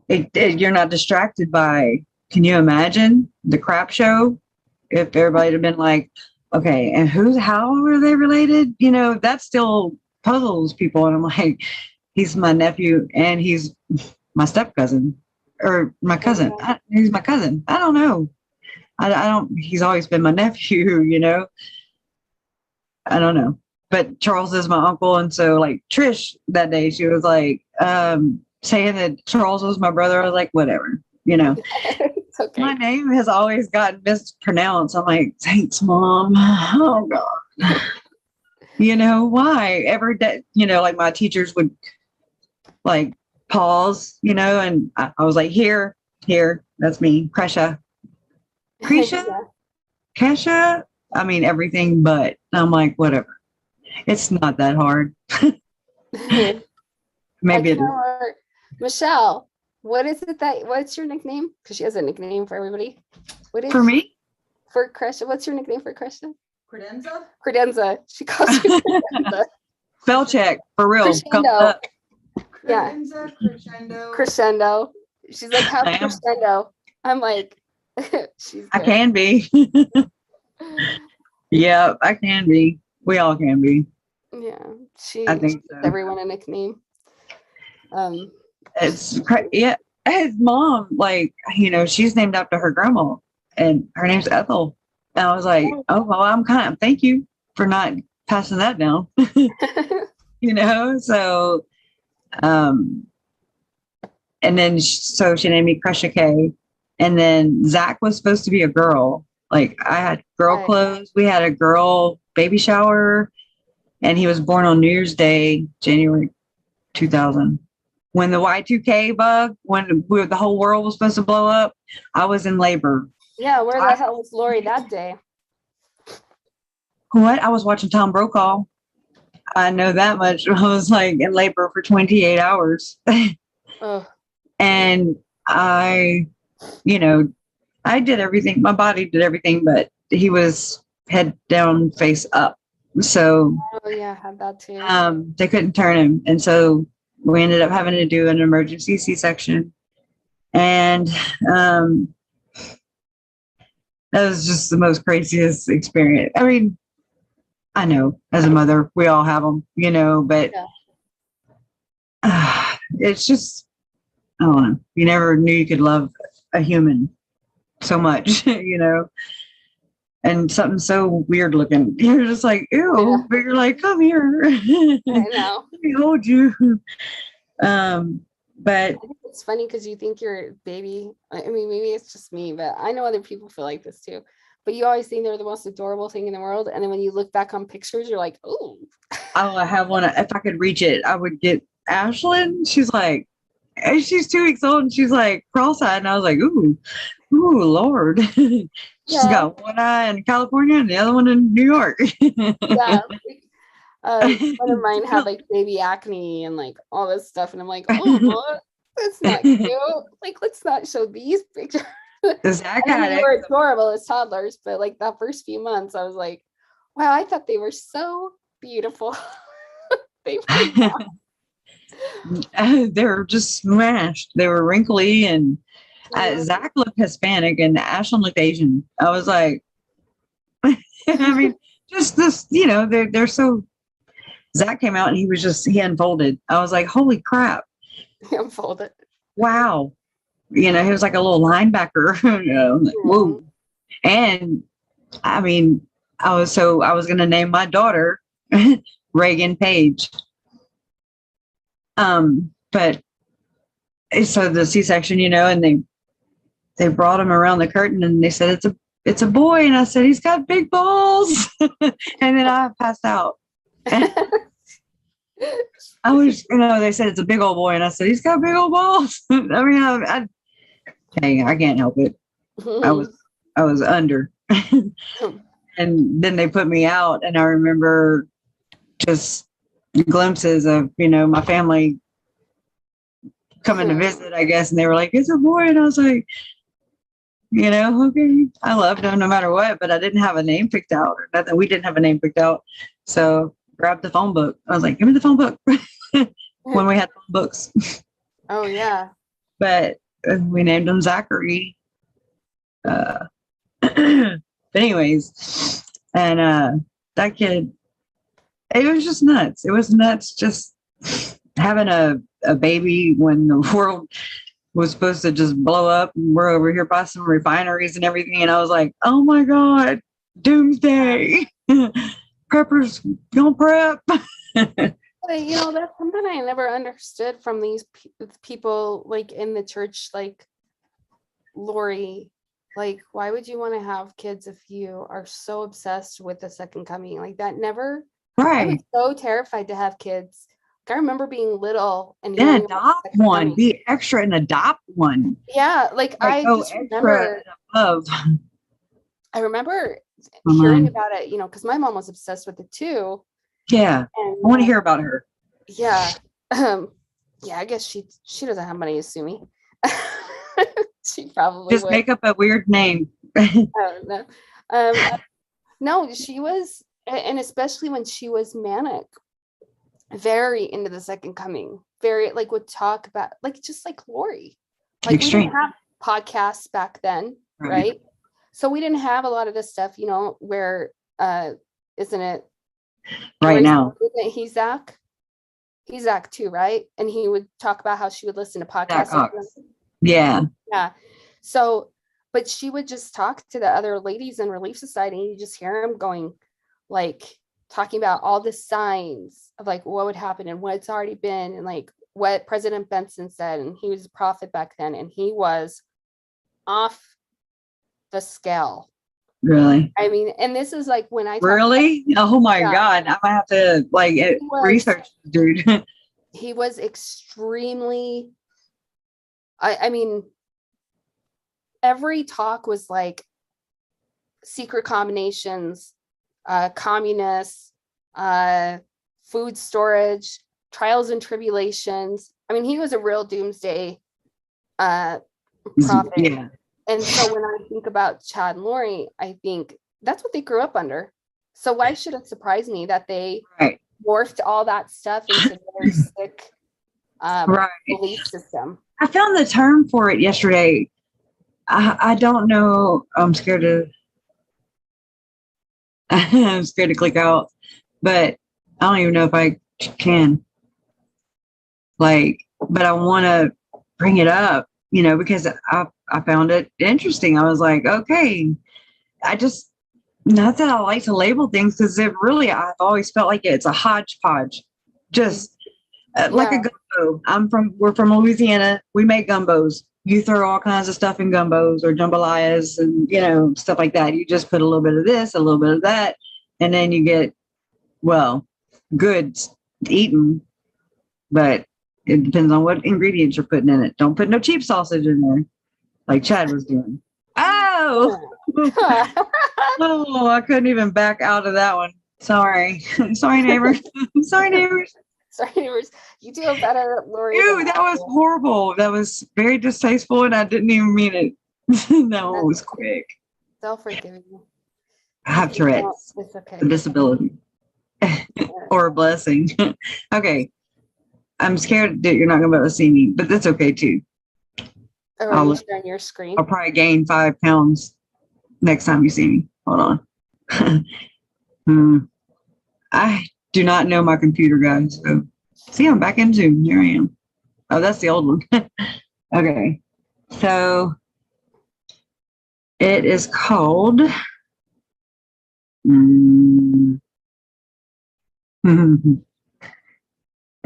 you're not distracted by, can you imagine the crap show if everybody had been like, okay, and how are they related? That still puzzles people. And I'm like, he's my nephew and he's my step cousin or my cousin. He's my cousin. I don't know. He's always been my nephew, I don't know. But Charles is my uncle. And so like Trish that day, she was like, saying that Charles was my brother. I was like, whatever, It's okay. My name has always gotten mispronounced. I'm like, thanks, Mom. Oh God. Why? Every day, like my teachers would like pause, and I was like, here, that's me, Kresha. Kresha. Everything but. I'm like, whatever. It's not that hard. Maybe it is. Michelle, what's your nickname? Because she has a nickname for everybody. What is for me? For Kresha, what's your nickname for Kresha? Credenza. She calls you Credenza. Spell check for real. Crescendo. Yeah. Crescendo. She's like, how crescendo? I'm like, she's good. I can be. Yeah, I can be. We all can be. Yeah. I think so. Everyone a nickname. It's yeah. His mom, like, she's named after her grandma, and her name's Ethel. And I was like, oh well, thank you for not passing that down. So, and then so she named me Kresha K, and then Zach was supposed to be a girl. Like I had girl Right. clothes. We had a girl baby shower, and he was born on New Year's Day, January 2000. When the Y2K bug, when the whole world was supposed to blow up, I was in labor. Yeah, where the hell was Lori that day? What? I was watching Tom Brokaw. I know that much. I was like in labor for 28 hours. Oh, And I, you know, I did everything. My body did everything, but he was head down, face up. So yeah, I had that too. they couldn't turn him. And so we ended up having to do an emergency C-section. And that was just the most craziest experience. I mean, I know as a mother, we all have them, but it's just, I don't know. You never knew you could love a human so much, and something so weird looking. You're just like, ew, but you're like, come here. I know. Let me hold you. But I think it's funny because you think your baby, I mean, maybe it's just me, but I know other people feel like this too. But you always think they're the most adorable thing in the world. And then when you look back on pictures, you're like, oh. I have one. If I could reach it, I would get Ashlyn. She's like, and she's 2 weeks old and she's like cross-eyed. And I was like, ooh, Lord. She's got one eye in California and the other one in New York. Yeah. One of mine had like baby acne and like all this stuff. And I'm like, oh, that's not cute. Like, let's not show these pictures. Zach they were adorable as toddlers, but like that first few months, I was like, wow, I thought they were so beautiful. They were just smashed. They were wrinkly, and Zach looked Hispanic and Ashlyn looked Asian. I was like, I mean, just this, they're so. Zach came out and he unfolded. I was like, holy crap. He unfolded. Wow. He was like a little linebacker. Like, whoa. And I mean, I was going to name my daughter Reagan Page. But so the C-section, and they brought him around the curtain and they said, it's a boy. And I said, he's got big balls. And then I passed out. I was, they said it's a big old boy. And I said, he's got big old balls. I mean, I can't help it. I was under. And then they put me out, and I remember just glimpses of, my family coming to visit, I guess. And they were like, it's a boy. And I was like, okay. I loved him no matter what, but I didn't have a name picked out or nothing. We didn't have a name picked out. So grabbed the phone book. I was like, give me the phone book. When we had phone books. Oh, yeah. But we named him Zachary. But anyways, and that kid, it was just nuts. It was nuts just having a baby when the world was supposed to just blow up, and we're over here by some refineries and everything. And I was like, oh my God, doomsday. Preppers don't prep. That's something I never understood from these people like in the church, like Lori, like, why would you want to have kids if you are so obsessed with the second coming? Like that never, right. I was so terrified to have kids. Like, I remember being little and then adopt one, coming. Be extra and adopt one. Yeah, like I just remember above. I remember hearing about it, because my mom was obsessed with it too. Yeah, and, I want to hear about her. Yeah, yeah. I guess she doesn't have money to sue me. She probably just would. Make up a weird name. I don't know. No, she was, and especially when she was manic, very into the second coming. Very like would talk about just like Lori. Like extreme. We didn't have podcasts back then, right? So we didn't have a lot of this stuff, where isn't it right now? Isn't he Zach? He's Zach too, right? And he would talk about how she would listen to podcasts. Yeah. Yeah. So, but she would just talk to the other ladies in Relief Society, and you just hear him going, like, talking about all the signs of like what would happen and what's already been, and like what President Benson said. And he was a prophet back then, and he was off the scale. Really? I mean, and this is like when I really? Oh my Yeah. God. I might have to like research this dude. He was extremely, I mean, every talk was like secret combinations, communists, food storage, trials and tribulations. I mean, he was a real doomsday prophet. Yeah. And so when I think about Chad and Lori, I think that's what they grew up under. So why should it surprise me that they morphed all that stuff into their sick belief system? I found the term for it yesterday. I don't know. I'm scared to click out, but I don't even know if I can. Like, but I want to bring it up, because I found it interesting. I was like, okay, not that I like to label things, because I've always felt like it's a hodgepodge, just like a gumbo. We're from Louisiana. We make gumbos. You throw all kinds of stuff in gumbos or jambalayas and, stuff like that. You just put a little bit of this, a little bit of that, and then you get, good eating, but it depends on what ingredients you're putting in it. Don't put no cheap sausage in there, like Chad was doing. Oh, oh, I couldn't even back out of that one. Sorry. Sorry, neighbors. Sorry, neighbors. Sorry, neighbors. You do a better, Lori. Ew, that was horrible. That was very distasteful, and I didn't even mean it. That one was quick. They'll forgive you. I have Tourette's. It's okay. A disability. Or a blessing. Okay. I'm scared that you're not going to be able to see me, but that's okay too. Are you sharing your screen? I'll probably gain 5 pounds next time you see me. Hold on. I do not know my computer, guys. So, see, I'm back in Zoom. Here I am. Oh, that's the old one. Okay. So it is called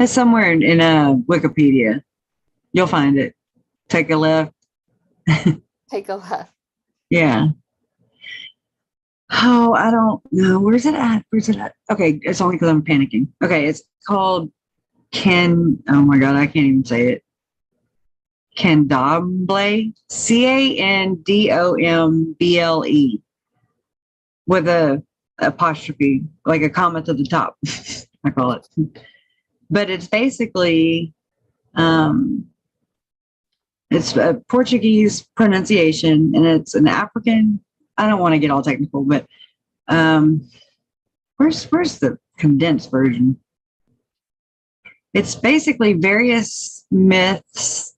it's somewhere in Wikipedia. You'll find it. Take a left. Take a left. Yeah. Oh, I don't know. Where's it at? Okay, it's only because I'm panicking. Okay, it's called oh my God, I can't even say it. Candomblé. Candomble. With a apostrophe, like a comma to the top. I call it. But it's basically it's a Portuguese pronunciation, and it's an African. I don't want to get all technical, but where's the condensed version? It's basically various myths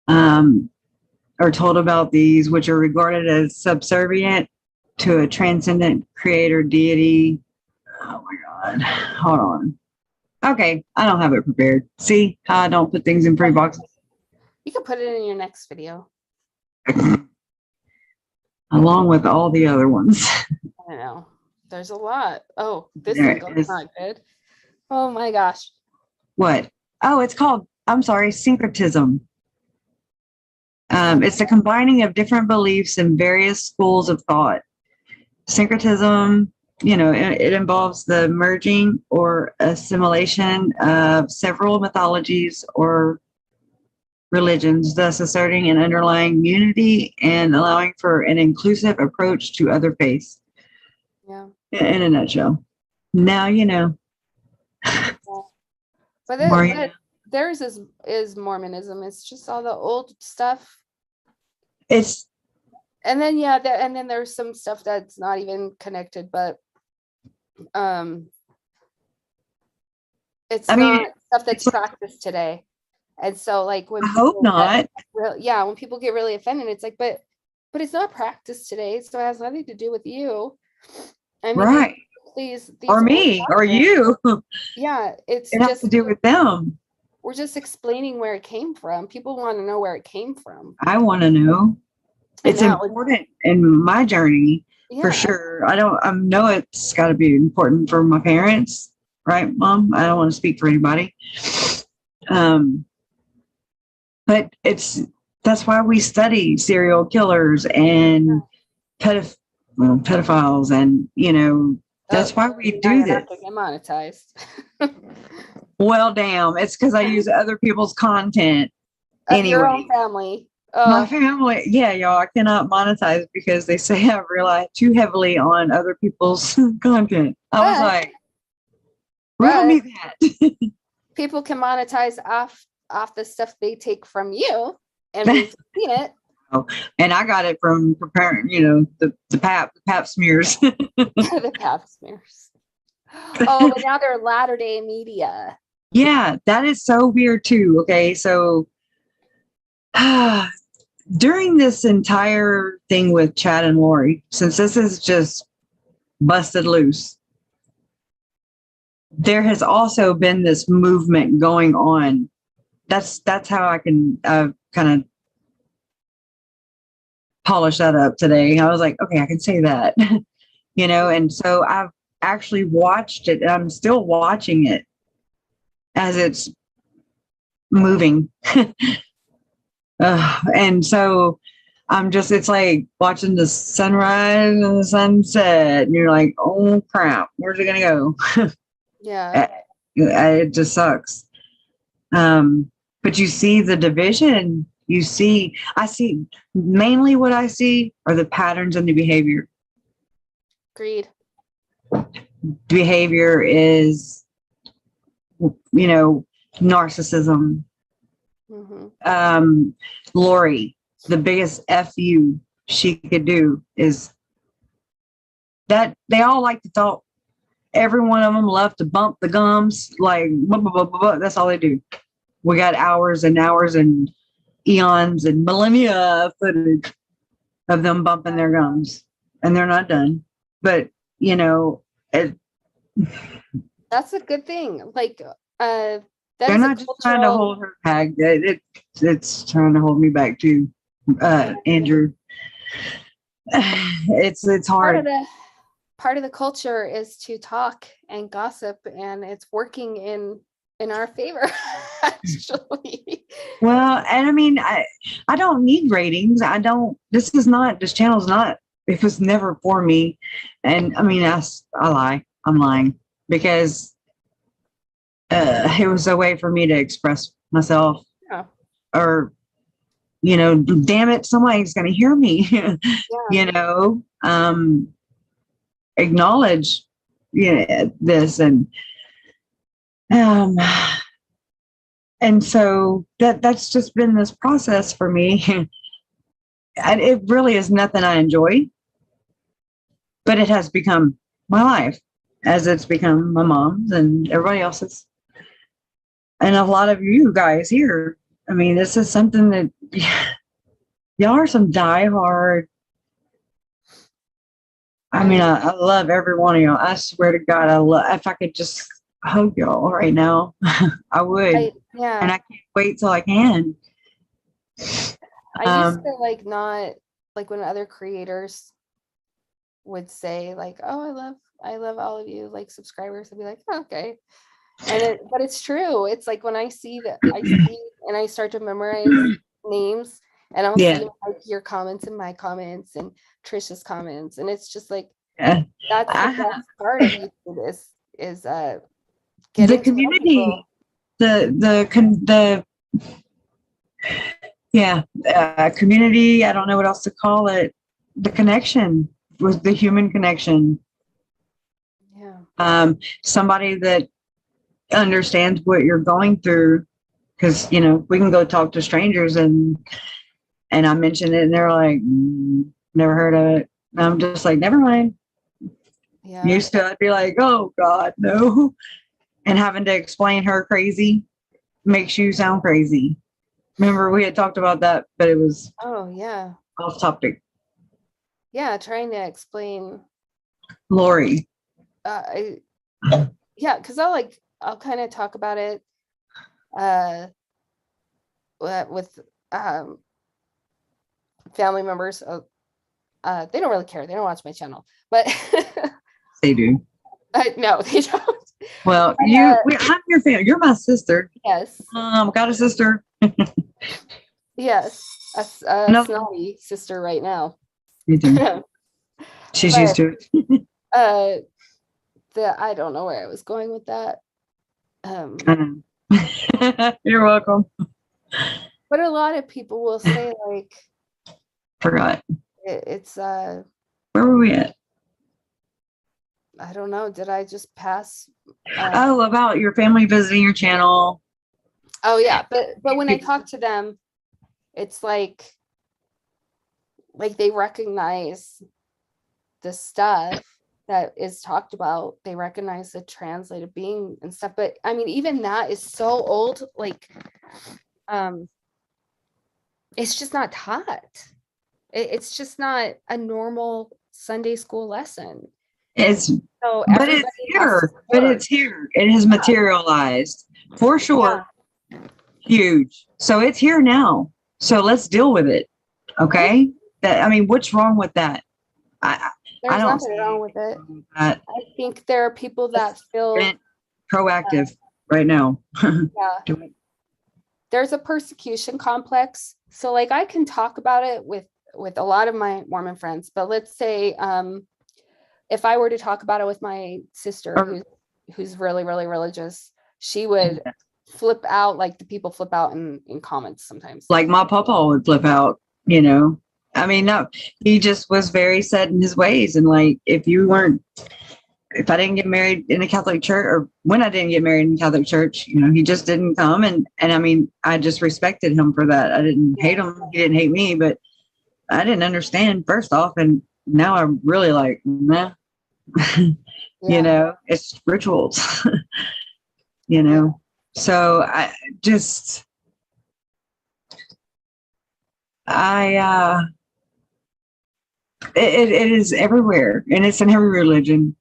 are told about these, which are regarded as subservient to a transcendent creator deity. Oh my God. Hold on. Okay, I don't have it prepared. See how I don't put things in pre-boxes? You can put it in your next video. Along with all the other ones. I know. There's a lot. Oh, this is not good. Oh my gosh. What? Oh, it's called, I'm sorry, syncretism. It's the combining of different beliefs in various schools of thought. Syncretism, it involves the merging or assimilation of several mythologies or religions, thus asserting an underlying unity and allowing for an inclusive approach to other faiths. Yeah. In a nutshell. Now you know. But theirs is Mormonism. It's just all the old stuff. And then there's some stuff that's not even connected, but it's not stuff that's practiced today. And so like when I hope not. When people get really offended, it's like, but it's not practiced today, so it has nothing to do with you. I mean, right. These or me or you. Yeah, it has to do with them. We're just explaining where it came from. People want to know where it came from. I want to know. It's important in my journey, for sure. I know it's got to be important for my parents, right, Mom? I don't want to speak for anybody. But that's why we study serial killers and pedophiles, and that's why we do this. Get monetized. Well, damn, it's because I use other people's content. Of your own family. My family, yeah, y'all, I cannot monetize because they say I rely too heavily on other people's content. I was like, riddle me that. People can monetize off the stuff they take from you, and we've seen it. And I got it from preparing, the pap smears. The pap smears. Oh, but now they're Latter-day Media. Yeah, that is so weird too. Okay, so during this entire thing with Chad and Lori, since this is just busted loose, there has also been this movement going on. That's how I can kind of polish that up today. I was like, okay, I can say that, and so I've actually watched it, and I'm still watching it as it's moving. And so it's like watching the sunrise and the sunset, and you're like, oh crap, where's it gonna go? Yeah. It just sucks. But you see the division. I see mainly what I see are the patterns and the behavior. Agreed. Behavior is, narcissism. Mm-hmm. Lori, the biggest FU she could do is that they all like to talk. Every one of them love to bump the gums, like blah, blah, blah, blah, blah. That's all they do. We got hours and hours and eons and millennia footage of them bumping their gums, and they're not done. But that's a good thing. Like, they're not just trying to hold her back. It's trying to hold me back too, Andrew. It's hard. Part of the culture is to talk and gossip, and it's working in our favor, actually. Well, and I mean, I don't need ratings. This channel's not, it was never for me. And I mean, I lie. I'm lying because it was a way for me to express myself. Yeah. Or, damn it, somebody's going to hear me, acknowledge this, and so that's just been this process for me. And it really is nothing I enjoy, but it has become my life, as it's become my mom's and everybody else's, and a lot of you guys here. I mean, this is something that y'all are some diehard. I mean, I love every one of y'all. I swear to God, if I could just hug y'all right now, I would. And I can't wait till I can. I used to not like when other creators would say like, oh, I love all of you, like subscribers. I'd be like, oh, okay. But it's true. It's like when I see and I start to memorize names, and I'll see like your comments and my comments and Trisha's comments, and it's just like that's the best part of YouTube is the community, community. I don't know what else to call it. The connection was the human connection. Yeah. Somebody that understands what you're going through, because we can go talk to strangers and I mention it and they're like, never heard of it. And I'm just like, never mind. Yeah. Used to, I'd be like, oh God, no. And having to explain her crazy makes you sound crazy. Remember we had talked about that, but it was off topic. Yeah, trying to explain Lori. Because I'll kind of talk about it with family members. They don't really care. They don't watch my channel, but they do. No, they don't. Well, I'm your family. You're my sister. Yes. Got a sister. Yes, a snotty sister right now. You do. She's used to it. I don't know where I was going with that. You're welcome. But a lot of people will say like, Forgot. It's where were we at? I don't know. Did I just pass? About your family visiting your channel. Oh yeah, but when I talk to them, it's like they recognize the stuff that is talked about. They recognize the translated being and stuff. But I mean, even that is so old. Like, it's just not taught. It's just not a normal Sunday school lesson. But it's here. It has materialized for sure. Yeah. Huge. So it's here now. So let's deal with it. Okay. What's wrong with that? There's nothing wrong with it. I think there are people that feel proactive right now. Yeah. There's a persecution complex. So like I can talk about it with a lot of my Mormon friends, but let's say if I were to talk about it with my sister who's really, really religious, she would flip out, like the people flip out in comments sometimes. Like my papa would flip out, no, he just was very set in his ways. And like, if I didn't get married in a Catholic church, or when I didn't get married in a Catholic church, he just didn't come. And I just respected him for that. I didn't hate him. He didn't hate me, but I didn't understand first off. And now I'm really like, nah. It's rituals. So it is everywhere, and it's in every religion.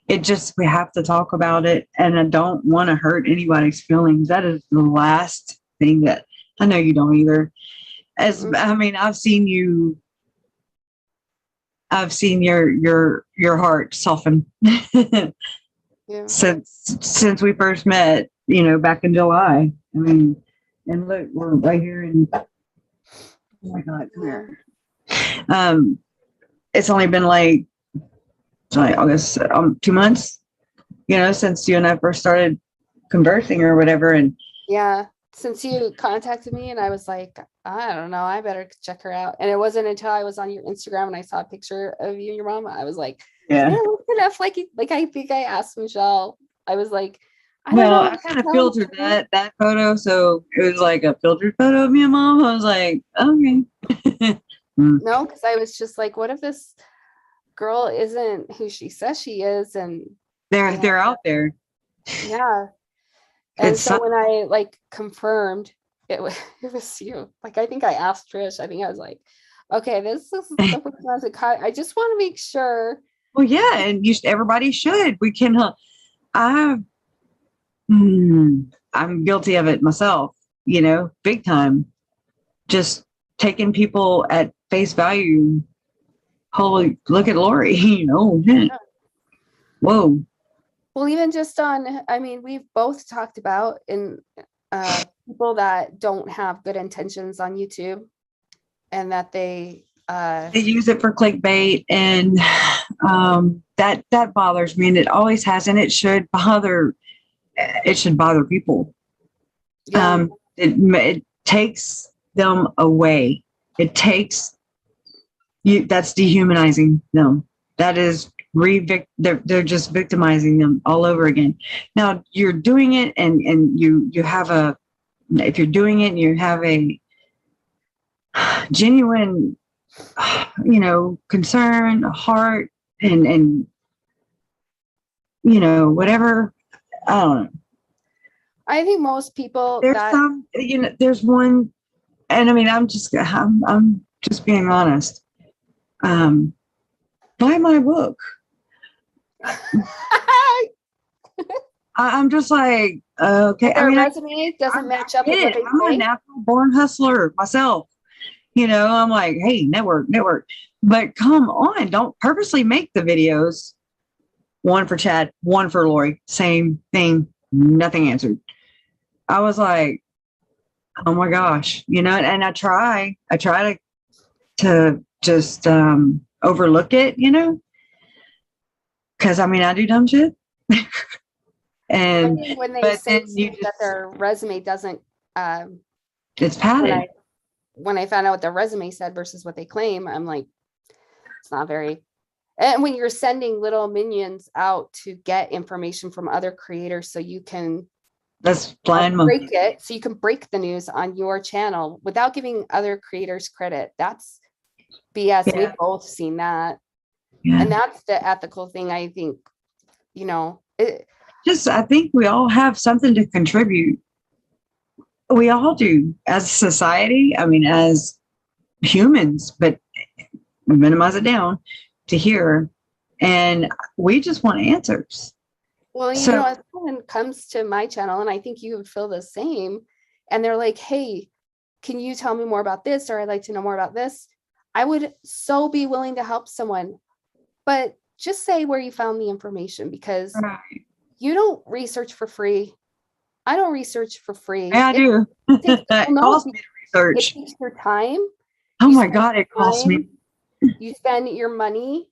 We have to talk about it, and I don't want to hurt anybody's feelings. That is the last thing that I know you don't either. I've seen you. I've seen your heart soften since we first met, back in July. And look, we're right here in, oh my God, come here. It's only been like August, 2 months, since you and I first started conversing or whatever. And yeah, since you contacted me, and I was like, I don't know, I better check her out. And it wasn't until I was on your Instagram and I saw a picture of you and your mom, I was like, yeah, look enough. Like I think I asked Michelle, I was like, I kind of filtered that photo, so it was like a filtered photo of me and mom. I was like, okay. No, because I was just like, what if this girl isn't who she says she is? And they're out there. Yeah. And so when I confirmed it was you. Like, I think I asked Trish. I think I was like, okay, this is the person I just want to make sure. Well, yeah, and everybody should. We can. I'm guilty of it myself. Big time. Just taking people at face value. Holy, look at Lori. Yeah. Whoa. Well, even just we've both talked about people that don't have good intentions on YouTube, and that they use it for clickbait, and that bothers me, and it always has, and it should bother people. Yeah. It takes them away. It takes you. That's dehumanizing them. That is they're just victimizing them all over again. Now you're doing it, and you have if you're doing it and you have a genuine, concern, a heart, and whatever. I don't know. I think most people. There's one, and I'm just being honest. Buy my book. I'm just like, okay. Their resume doesn't match up with what they I'm a natural born hustler myself. I'm like, hey, network. But come on, don't purposely make the videos. One for Chad, one for Lori. Same thing, nothing answered. I was like, oh my gosh, and I try to just overlook it, Because I mean, I do dumb shit. And I think when they but say then you that just, their resume doesn't, it's padded. when I found out what their resume said versus what they claim, I'm like, it's not very. And when you're sending little minions out to get information from other creators so you can That's blind monkey. break it, so you can break the news on your channel without giving other creators credit, that's BS. Yeah. We've both seen that. Yeah. And that's the ethical thing, I think, you know. I think we all have something to contribute. We all do as a society. I mean, as humans, but minimize it down to here. And we just want answers. Well, you know, if someone comes to my channel, and I think you would feel the same, and they're like, hey, can you tell me more about this? Or I'd like to know more about this. I would so be willing to help someone. But just say where you found the information, because you don't research for free. I don't research for free. Yeah, I do. That costs me to research. It takes your time. Oh my God, it costs me. You spend your money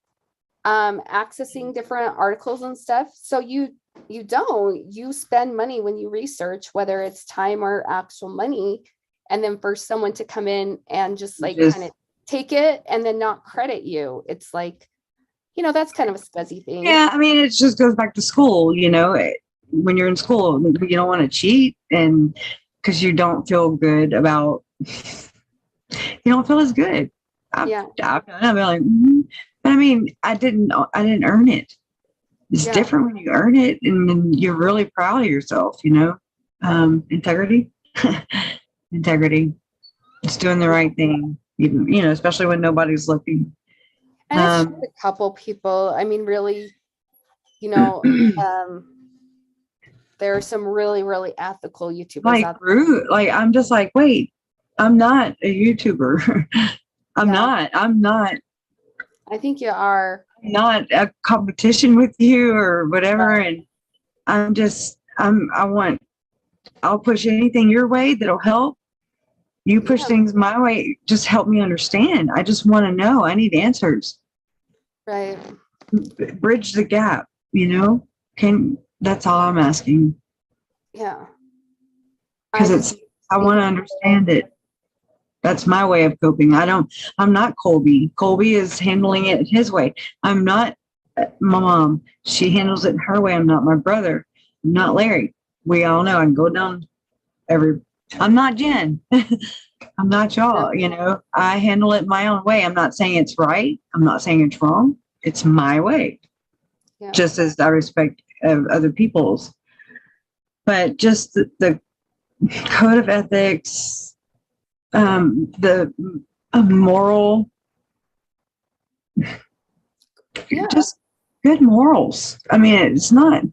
accessing different articles and stuff. So you spend money when you research, whether it's time or actual money. And then for someone to come in and just kind of take it and then not credit you, it's like, you know, that's kind of a scuzzy thing. Yeah, I mean, it just goes back to school, you know, when you're in school, you don't want to cheat, and because you don't feel good about, you don't feel as good. I've been like, but I mean, I didn't earn it. It's different when you earn it, and then you're really proud of yourself, you know. Integrity, just doing the right thing, even, you know, especially when nobody's looking. And it's just a couple people. I mean, really, you know, there are some really, really ethical YouTubers out there. Like, I'm just like, wait, I'm not a YouTuber. I'm not. I think you are. Not a competition with you or whatever. And I'll push anything your way that'll help. You push things my way, just help me understand. I just want to know. I need answers. Right. Bridge the gap, you know? That's all I'm asking. Yeah. Because I want to understand it. That's my way of coping. I'm not Colby. Colby is handling it his way. I'm not my mom. She handles it her way. I'm not my brother. I'm not Larry. We all know I can go down I'm not Jen. I'm not y'all, you know. I handle it my own way. I'm not saying it's right. I'm not saying it's wrong. It's my way. Yeah. Just as I respect other people's. But just the code of ethics, the moral, just good morals. I mean, it's not,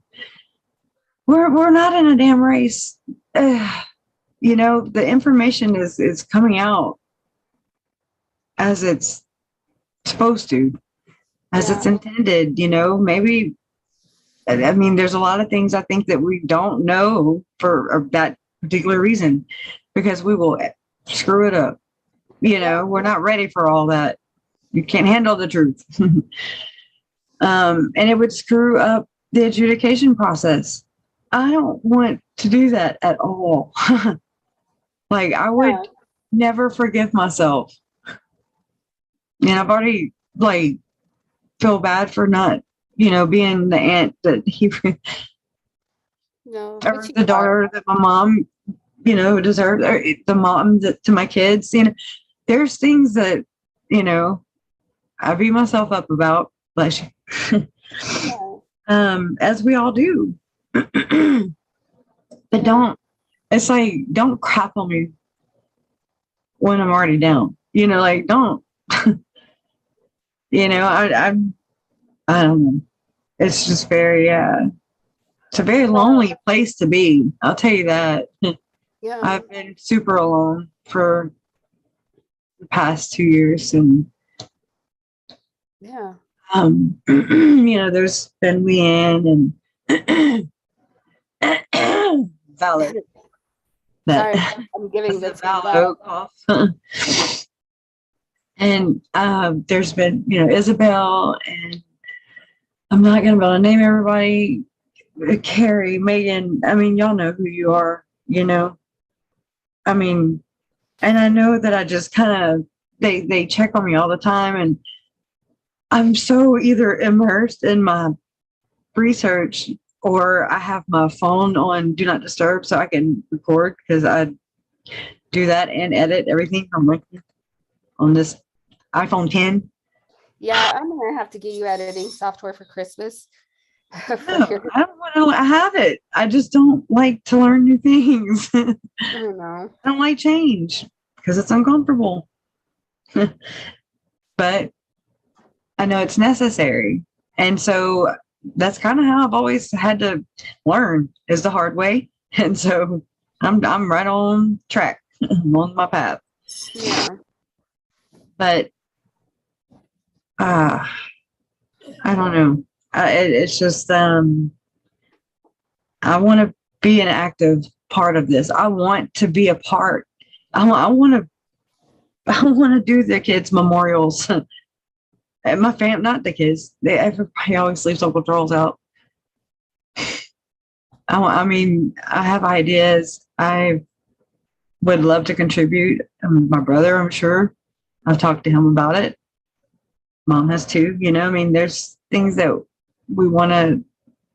we're not in a damn race. You know, the information is coming out as it's supposed to, as it's intended, you know. Maybe, I mean, there's a lot of things I think that we don't know for that particular reason, because we will screw it up. You know, we're not ready for all that. You can't handle the truth. And it would screw up the adjudication process. I don't want to do that at all. Like, I would never forgive myself. And I've already, like, feel bad for not, you know, being the aunt that or the daughter that my mom, you know, deserved, or the mom to my kids. You know, there's things that, you know, I beat myself up about, bless you. As we all do. But it's like, don't crap on me when I'm already down. You know, like, don't. You know, I don't know. It's just it's a very lonely place to be. I'll tell you that. Yeah. I've been super alone for the past 2 years, and you know, there's been Leanne and Vallow. Sorry, I'm giving this Vallow cough. And there's been, you know, Isabel and I'm not going to be able to name everybody. Carrie, Megan, I mean, y'all know who you are, you know? I mean, and I know that I just kind of, they check on me all the time, and I'm so either immersed in my research or I have my phone on do not disturb so I can record, because I do that and edit everything from Lincoln on this iPhone 10. Yeah, I'm gonna have to get you editing software for Christmas. No, I don't want to have it. I just don't like to learn new things. I don't know. I don't like change because it's uncomfortable. But I know it's necessary. And so that's kind of how I've always had to learn, is the hard way. And so I'm right on track. I'm on my path. Yeah. But I don't know. It's just I want to be an active part of this. I want to be a part. I want to do the kids' memorials. And my fam, not the kids. Everybody always leaves Uncle Charles out. I mean, I have ideas. I would love to contribute. My brother, I'm sure. I've talked to him about it. Mom has too. You know, I mean, there's things that we want to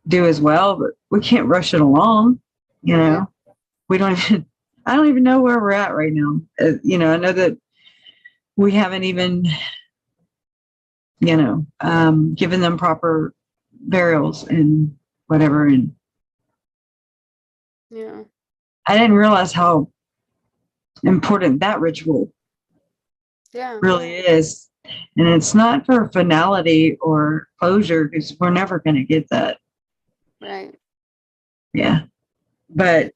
do as well, but we can't rush it along. You know, we don't even. I don't even know where we're at right now. You know, I know that we haven't even, you know, given them proper burials and whatever. And yeah, I didn't realize how important that ritual really is. And it's not for finality or closure, because we're never going to get that. Right. Yeah. But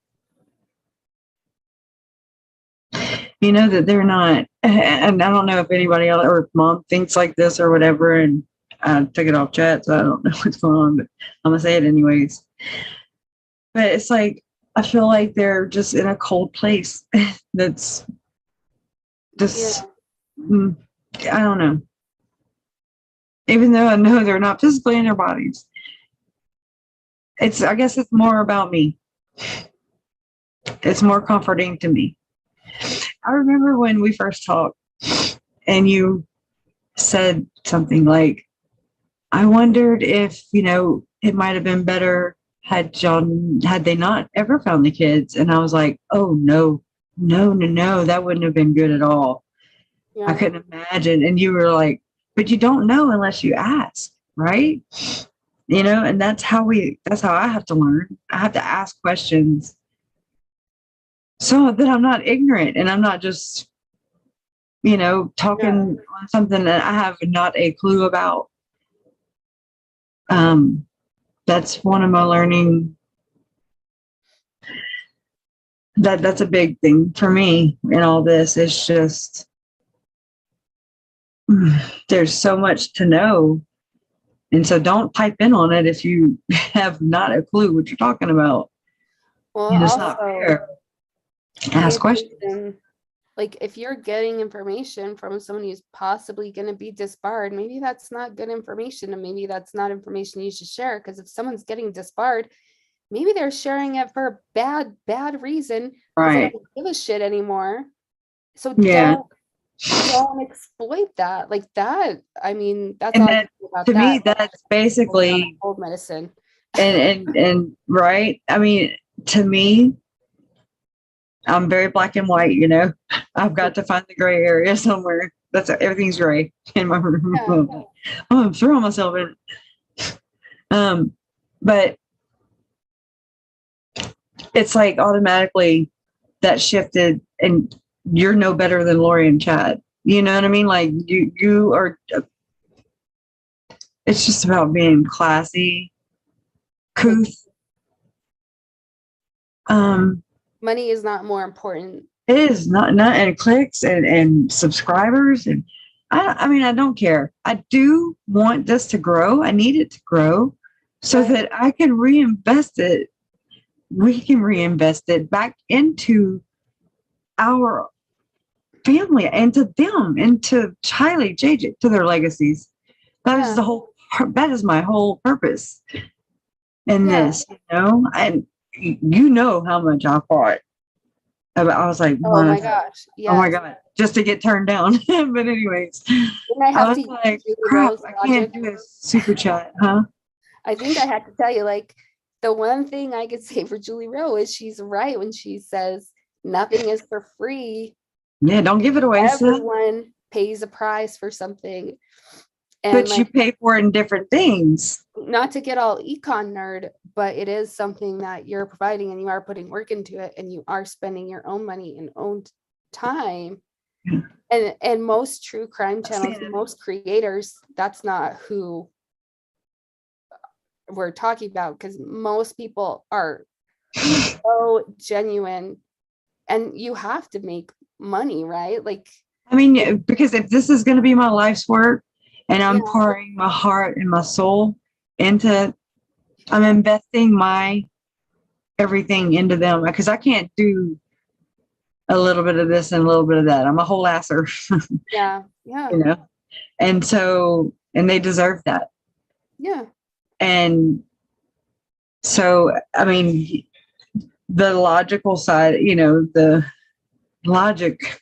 you know that they're not, and I don't know if anybody else or mom thinks like this or whatever, and I took it off chat, so I don't know what's going on, but I'm gonna say it anyways. But it's like, I feel like they're just in a cold place that's just, I don't know. Even though I know they're not physically in their bodies, I guess it's more about me. It's more comforting to me. I remember when we first talked and you said something like, I wondered if, you know, it might have been better had they not ever found the kids. And I was like, oh, no, that wouldn't have been good at all. Yeah. I couldn't imagine. And you were like, but you don't know unless you ask, right? You know, and that's how I have to learn. I have to ask questions so that I'm not ignorant and I'm not just, you know, talking on something that I have not a clue about. That's one of my learning. That's a big thing for me in all this. It's just, there's so much to know. And so don't type in on it if you have not a clue what you're talking about. Well, and it's also, not fair. Ask questions. Like, if you're getting information from someone who's possibly going to be disbarred, maybe that's not good information, and maybe that's not information you should share. Because if someone's getting disbarred, maybe they're sharing it for a bad reason. Right. They don't give a shit anymore. So don't exploit that. Like that. I mean, that's and all that, I can say about to that. me, that's basically old medicine. and right. I mean, to me, I'm very black and white, you know. I've got to find the gray area somewhere. Everything's gray in my room. Oh, I'm throwing myself in. But it's like automatically that shifted, and you're no better than Lori and Chad. You know what I mean? Like you are. It's just about being classy, couth. Money is not more important. It is not, and clicks and subscribers. And I mean, I don't care. I do want this to grow. I need it to grow so that I can reinvest it. We can reinvest it back into our family, into them, into Tylee, JJ, to their legacies. That is the whole that is my whole purpose in Yeah. this, you know, and you know how much I fought. I was like, Oh my gosh. oh my Yes. God, just to get turned down. But anyways, And I I have was to like, use crap, Rose I logic. can't do a super chat, huh? I think I had to tell you, like, the one thing I could say for Julie Rowe is she's right when she says nothing is for free. Yeah, don't give it away, sis. Everyone pays a price for something. And But like, you pay for it in different things. not to get all econ nerd, but it is something that you're providing and you are putting work into it and you are spending your own money and own time. Yeah. And most true crime channels, most creators, that's not who we're talking about, because most people are so genuine and you have to make money, right? Like, I mean, because if this is going to be my life's work and I'm pouring my heart and my soul into, I'm investing my everything into them, because I can't do a little bit of this and a little bit of that. I'm a whole asser. yeah. You know, and so, and they deserve that. Yeah. And so, I mean, the logical side, you know, the logic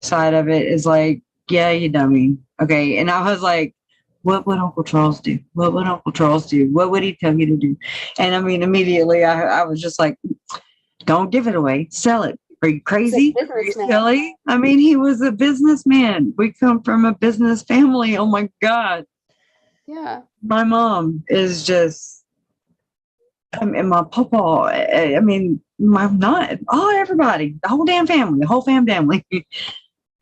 side of it is like, yeah, you dummy. Okay. And I was like, what would Uncle Charles do? What would Uncle Charles do? What would he tell you to do? And I mean, immediately I was just like, don't give it away. Sell it. Are you crazy? Are you silly? I mean, he was a businessman. We come from a business family. Oh my God. Yeah. My mom is just, and my papa, I mean, my not, oh, everybody, the whole damn family, the whole family,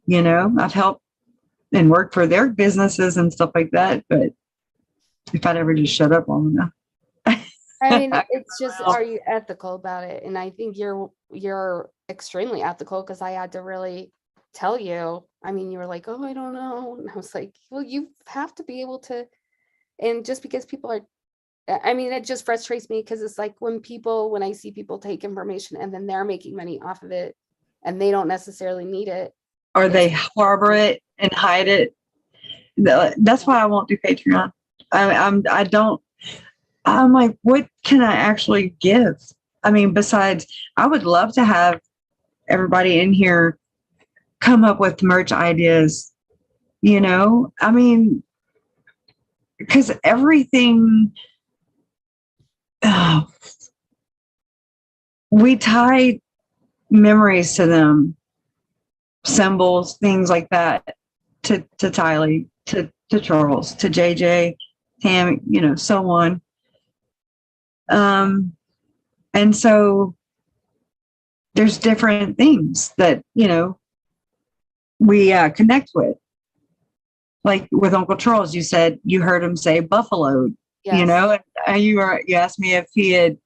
you know, I've helped and worked for their businesses and stuff like that. But if I'd ever just shut up long enough. I mean, it's just, are you ethical about it? And I think you're extremely ethical, because I had to really tell you. I mean, you were like, oh, I don't know. And I was like, well, you have to be able to. And just because people are, I mean, it just frustrates me, because it's like when I see people take information and then they're making money off of it and they don't necessarily need it. Or they harbor it and hide it. That's why I won't do Patreon. I'm like, what can I actually give? I mean, besides, I would love to have everybody in here come up with merch ideas, you know? I mean, because everything, we tie memories to them, symbols, things like that, to Tylee, to Charles, to JJ, Tam, you know, so on. And so there's different things that, you know, we connect with. Like with Uncle Charles, you said you heard him say buffalo, you know, and you asked me if he had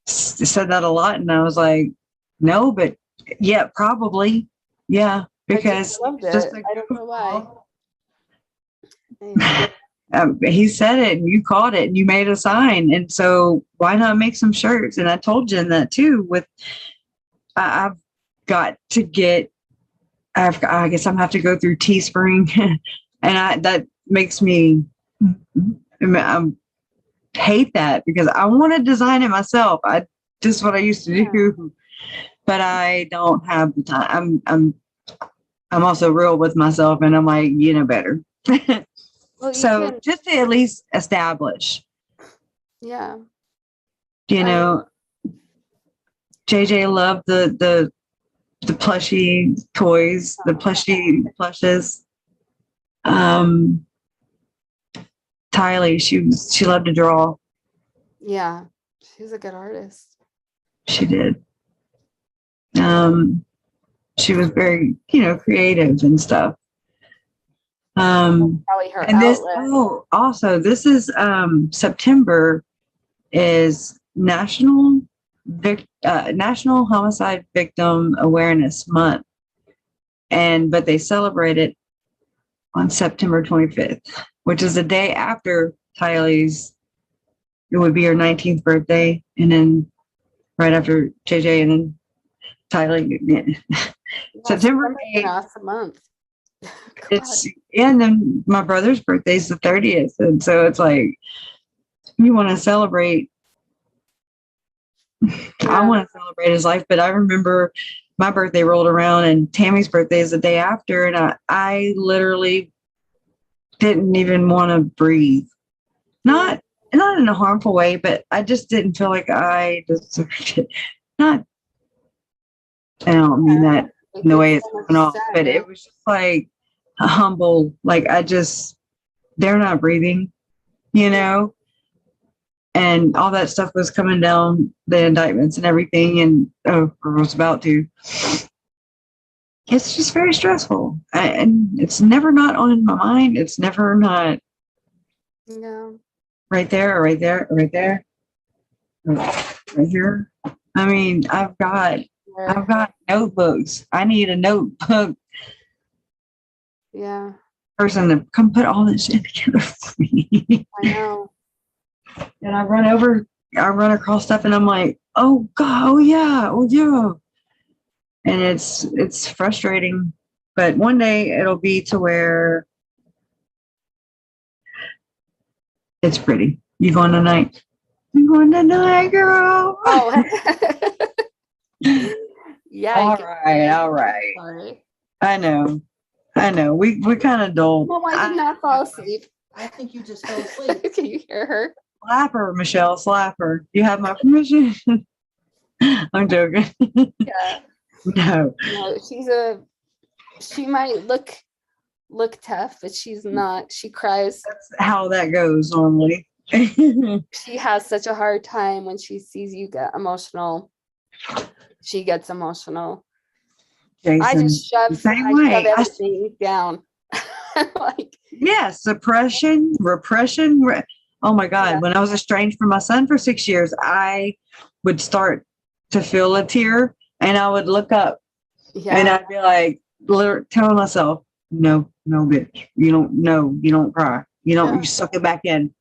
said that a lot. And I was like, no, but yeah, probably. Yeah, because I don't know why. He said it and you caught it and you made a sign. And so why not make some shirts? And I told Jen that too. With I've got to get, I guess I'm have to go through Teespring, and that makes me hate that, because I want to design it myself. Just what I used to do, but I don't have the time. I'm also real with myself, and I'm like, you know better. Well, so just to at least establish, you know, JJ loved the plushy toys, the plushes. Tylee, she loved to draw. Yeah, she's a good artist. She did. She was very, you know, creative and stuff. Probably her and this outlet. Also this is September is National Homicide Victim Awareness Month, but they celebrate it on September 25th, which is the day after Tylee's. It would be her 19th birthday, and then right after JJ, and then Tylee. Yeah. September 8th. Awesome month. It's, and then my brother's birthday is the 30th. And so it's like, you want to celebrate. I want to celebrate his life, but I remember my birthday rolled around and Tammy's birthday is the day after. And I literally didn't even want to breathe. Not in a harmful way, but I just didn't feel like I deserved it. Not, I don't mean that in the way it's coming off, but it was just like a humble, like they're not breathing, and all that stuff was coming down, the indictments and everything, and or was about to. It's just very stressful, and it's never not on my mind. It's never not. No. Right there, right there, right there, right here. I mean, I've got notebooks. I need a notebook. Yeah. Person to come put all this shit together for me. I know. And I run across stuff, and I'm like, oh God, oh yeah. And it's frustrating, but one day it'll be to where it's pretty. You going tonight? You going tonight, girl? Oh. Yeah. All right. Sorry. I know. We kind of dull. Well, I did not fall asleep. I think you just fell asleep. Can you hear her? Slap her, Michelle. Slap her. You have my permission. I'm joking. Yeah. No. No, she might look tough, but she's not. She cries. That's how that goes normally. She has such a hard time when she sees you get emotional. She gets emotional. Jason, I just shove everything down. Like, yeah, suppression, repression. Oh my God. Yeah. When I was estranged from my son for 6 years, I would start to feel a tear and I would look up and I'd be like, telling myself, no, bitch, you don't cry. You suck it back in.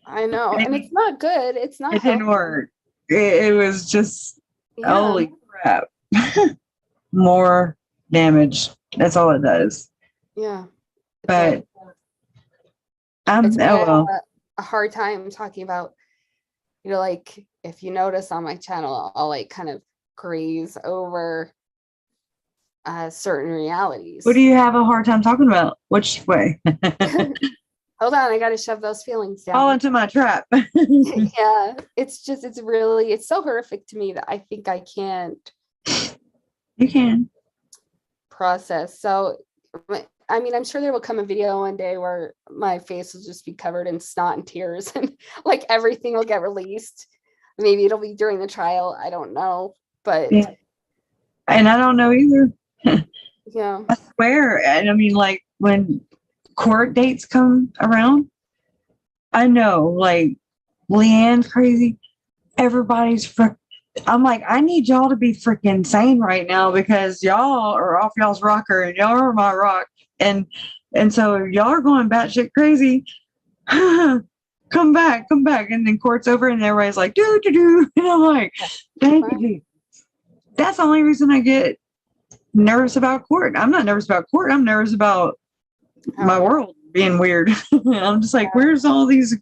I know. And it's not good. It's not. It didn't work. It was just, holy crap. More damage. That's all it does. Yeah. But it's a hard time talking about, like if you notice on my channel, I'll like kind of graze over certain realities. What do you have a hard time talking about? Which way? Hold on, I gotta shove those feelings down. Fall into my trap. Yeah, it's so horrific to me that I think I can't. You can process. So I mean, I'm sure there will come a video one day where my face will just be covered in snot and tears and like everything will get released. Maybe it'll be during the trial. I don't know. But and I don't know either. Yeah. I swear. And I mean, like when court dates come around, I know like Leanne's crazy. Everybody's I'm like, I need y'all to be freaking sane right now because y'all are off y'all's rocker and y'all are my rock. And so y'all are going batshit crazy. Come back. And then court's over and everybody's like, do. And I'm like, thank you. That's the only reason I get nervous about court. I'm not nervous about court. I'm nervous about my world being weird. I'm just like, where's all these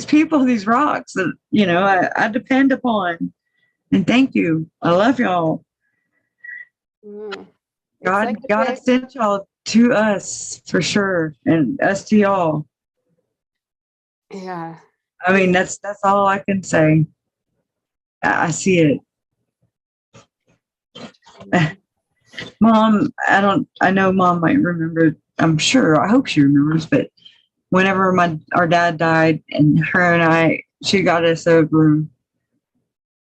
people, these rocks that, I depend upon. And thank you. I love y'all. God sent y'all to us for sure. And us to y'all. Yeah. I mean, that's all I can say. I see it. Mom, I know Mom might remember. I'm sure. I hope she remembers, but whenever our dad died and her and she got us a room.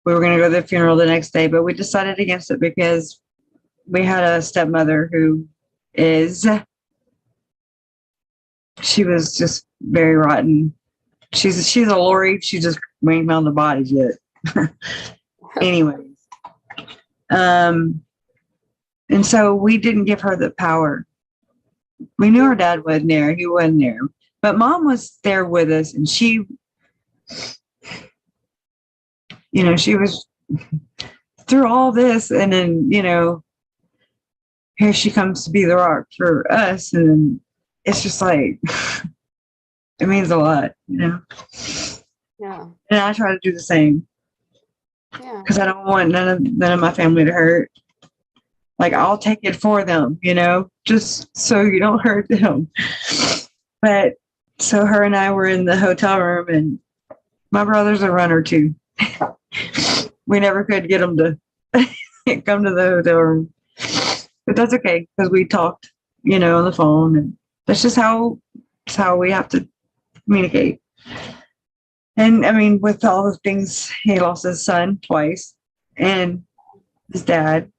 We were going to go to the funeral the next day, but we decided against it because we had a stepmother who she was just very rotten. She's a Lori. She just ain't found the bodies yet. Anyways. And so we didn't give her the power. We knew her dad wasn't there. He wasn't there. But Mom was there with us, and she was through all this, and then, here she comes to be the rock for us. And it's just like, it means a lot, you know? Yeah. And I try to do the same. Yeah. Because I don't want none of my family to hurt. Like, I'll take it for them, you know, just so you don't hurt them. But so her and I were in the hotel room, and my brother's a runner too. We never could get him to come to the hotel room. But that's okay, because we talked, you know, on the phone, and that's just how we have to communicate. And I mean, with all the things, he lost his son twice and his dad,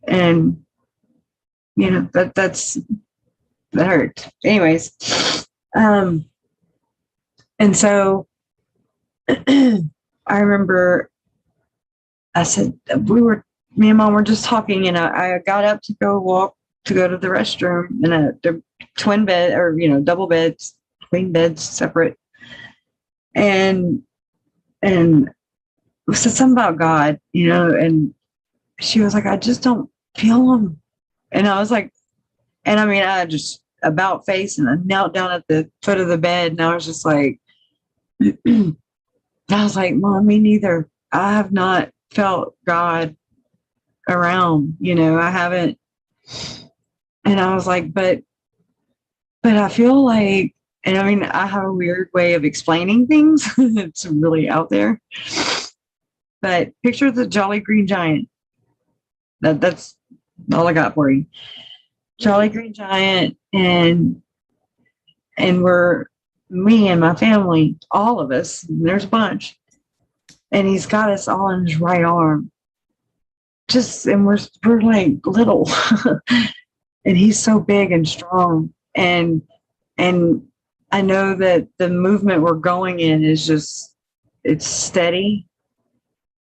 and you know, that hurt. Anyways, and so I remember I said, me and mom were just talking, and I got up to go to the restroom in the twin bed, or, you know, double beds, queen beds, separate. And we said something about God, you know, and she was like, I just don't feel him. And I was like, and I mean, I just about face, and I knelt down at the foot of the bed, and I was just like, I was like, Mom, me neither. I have not felt God around, you know, I haven't. And I was like, but I feel like, and I mean, I have a weird way of explaining things. It's really out there. But picture the Jolly Green Giant. That's all I got for you. Jolly Green Giant, and we're, me and my family, all of us, there's a bunch, and he's got us all in his right arm. Just, and we're like little, and he's so big and strong, and I know that the movement we're going in is just, it's steady,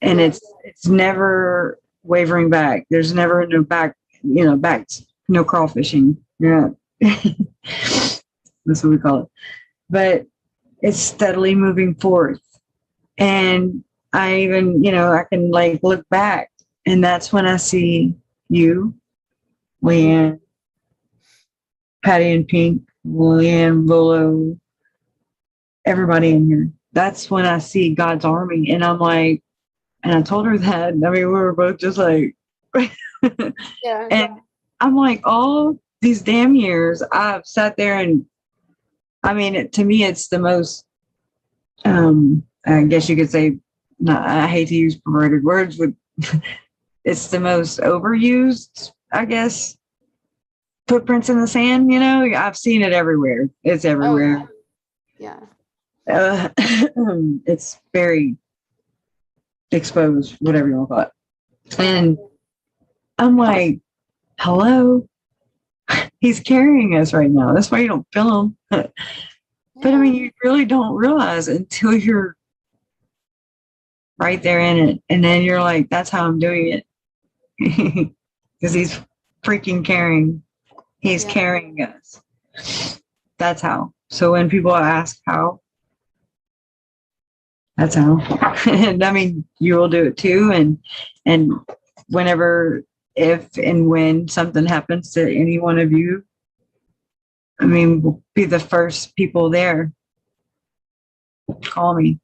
and it's never wavering back. There's never no back, you know, no crawfishing. Yeah. That's what we call it. But it's steadily moving forth. And I even, you know, I can like look back, and that's when I see you, Leanne, Patty and Pink, Leanne, Vallow, everybody in here. That's when I see God's army. And I'm like, and I told her that. I mean, we were both just like, Yeah. And I'm like, all these damn years I've sat there, and I mean, to me, it's the most, I guess you could say, no, I hate to use perverted words, but it's the most overused, I guess, footprints in the sand. You know, I've seen it everywhere. It's everywhere. Oh, yeah. It's very exposed, whatever you want to call it. And I'm like, hello, he's carrying us right now. That's why you don't feel him. But I mean, you really don't realize until you're right there in it. And then you're like, that's how I'm doing it. Because he's freaking carrying. He's carrying us. That's how. So when people ask how, that's how. And I mean, you will do it too. And whenever, if and when something happens to any one of you, I mean, we'll be the first people there. Call me.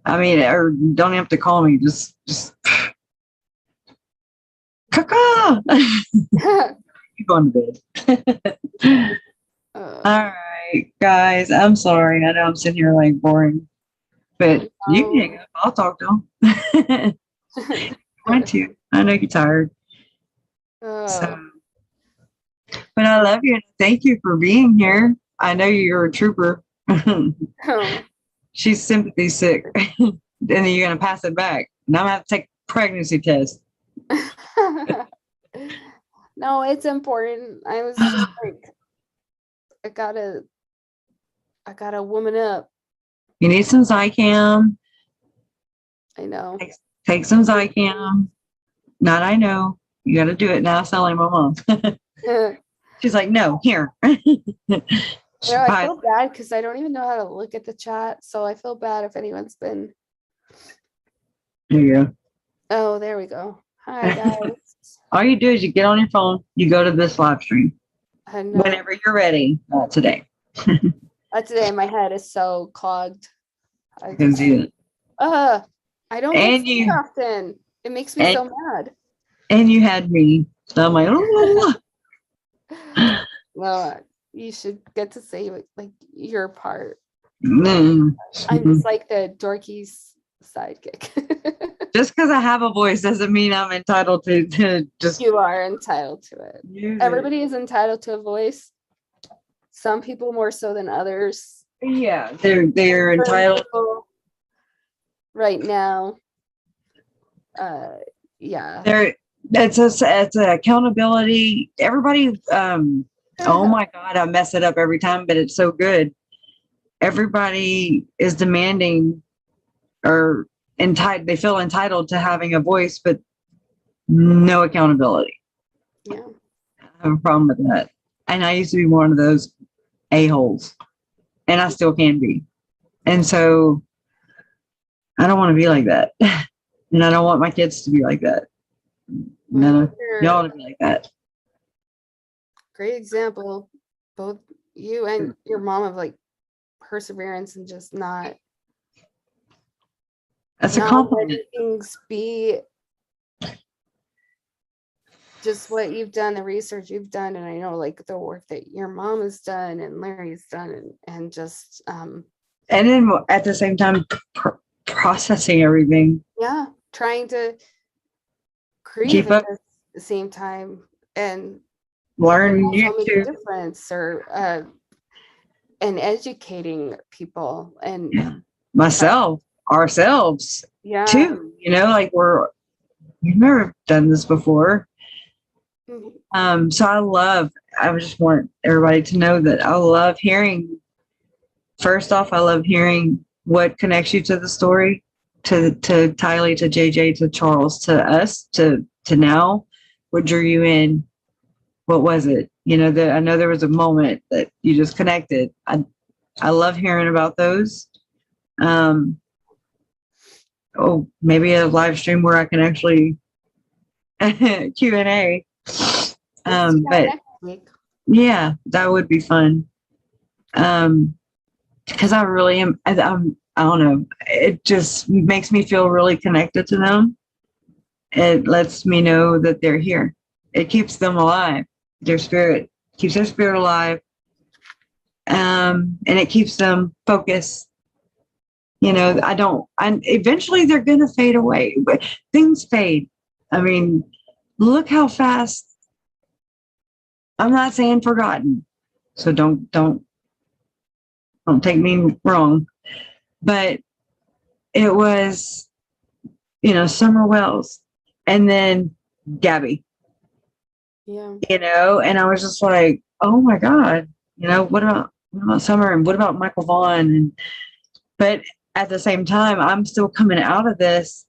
I mean, or don't have to call me. Just caca. Keep going to bed. All right, guys. I'm sorry. I know I'm sitting here like boring, but you can hang up. I'll talk to them. Want to? I know you're tired. So, but I love you. Thank you for being here. I know you're a trooper. She's sympathy sick. And then you're going to pass it back. And I'm going to have to take a pregnancy test. No, it's important. I was just like, I gotta woman up. You need some Zycam. I know. Take some Zycam. Not I know. You got to do it now. I sound like my mom. She's like, no, here. I feel bad because I don't even know how to look at the chat. So I feel bad if anyone's been. There you go. Oh, there we go. Hi, guys. All you do is you get on your phone, you go to this live stream I know. whenever you're ready. Today. Today my head is so clogged. I can see it. I don't And get sick often. It makes me so mad. And you had me. So I'm like, oh. No, you should get to say like your part. Mm. I'm just like the dorky sidekick. Just because I have a voice doesn't mean I'm entitled to just. You are entitled to it. Everybody is entitled to a voice. Some people more so than others. Yeah, they're entitled. Right now. Yeah. It's accountability. Everybody. Oh my God, I mess it up every time, but it's so good. Everybody is demanding or entitled. They feel entitled to having a voice, but no accountability. Yeah, I have a problem with that. And I used to be one of those a-holes, and I still can be. And so I don't want to be like that. And I don't want my kids to be like that. None of y'all to be like that. Great example. Both you and your mom of like perseverance and just not. That's a compliment. Things be just what you've done, the research you've done, and I know like the work that your mom has done and Larry's done, and just and then at the same time processing everything. Yeah, trying to keep up at the same time and learn YouTube difference or and educating people and ourselves too. You know, like we've never done this before. So I just want everybody to know that I love hearing. First off, I love hearing what connects you to the story, to Tylee, to JJ, to Charles, to us, to now. What drew you in? What was it? You know, I know there was a moment that you just connected. I love hearing about those. Maybe a live stream where I can actually Q&A. But yeah, that would be fun. Because I really am. I don't know. It just makes me feel really connected to them. It lets me know that they're here. It keeps them alive. Their spirit keeps their spirit alive. And it keeps them focused. You know, eventually they're going to fade away, but things fade. I mean, look how fast. I'm not saying forgotten. So don't take me wrong, but it was, Summer Wells and then Gabby, and I was just like, oh my God, what about Summer and what about Michael Vaughn? But at the same time, I'm still coming out of this,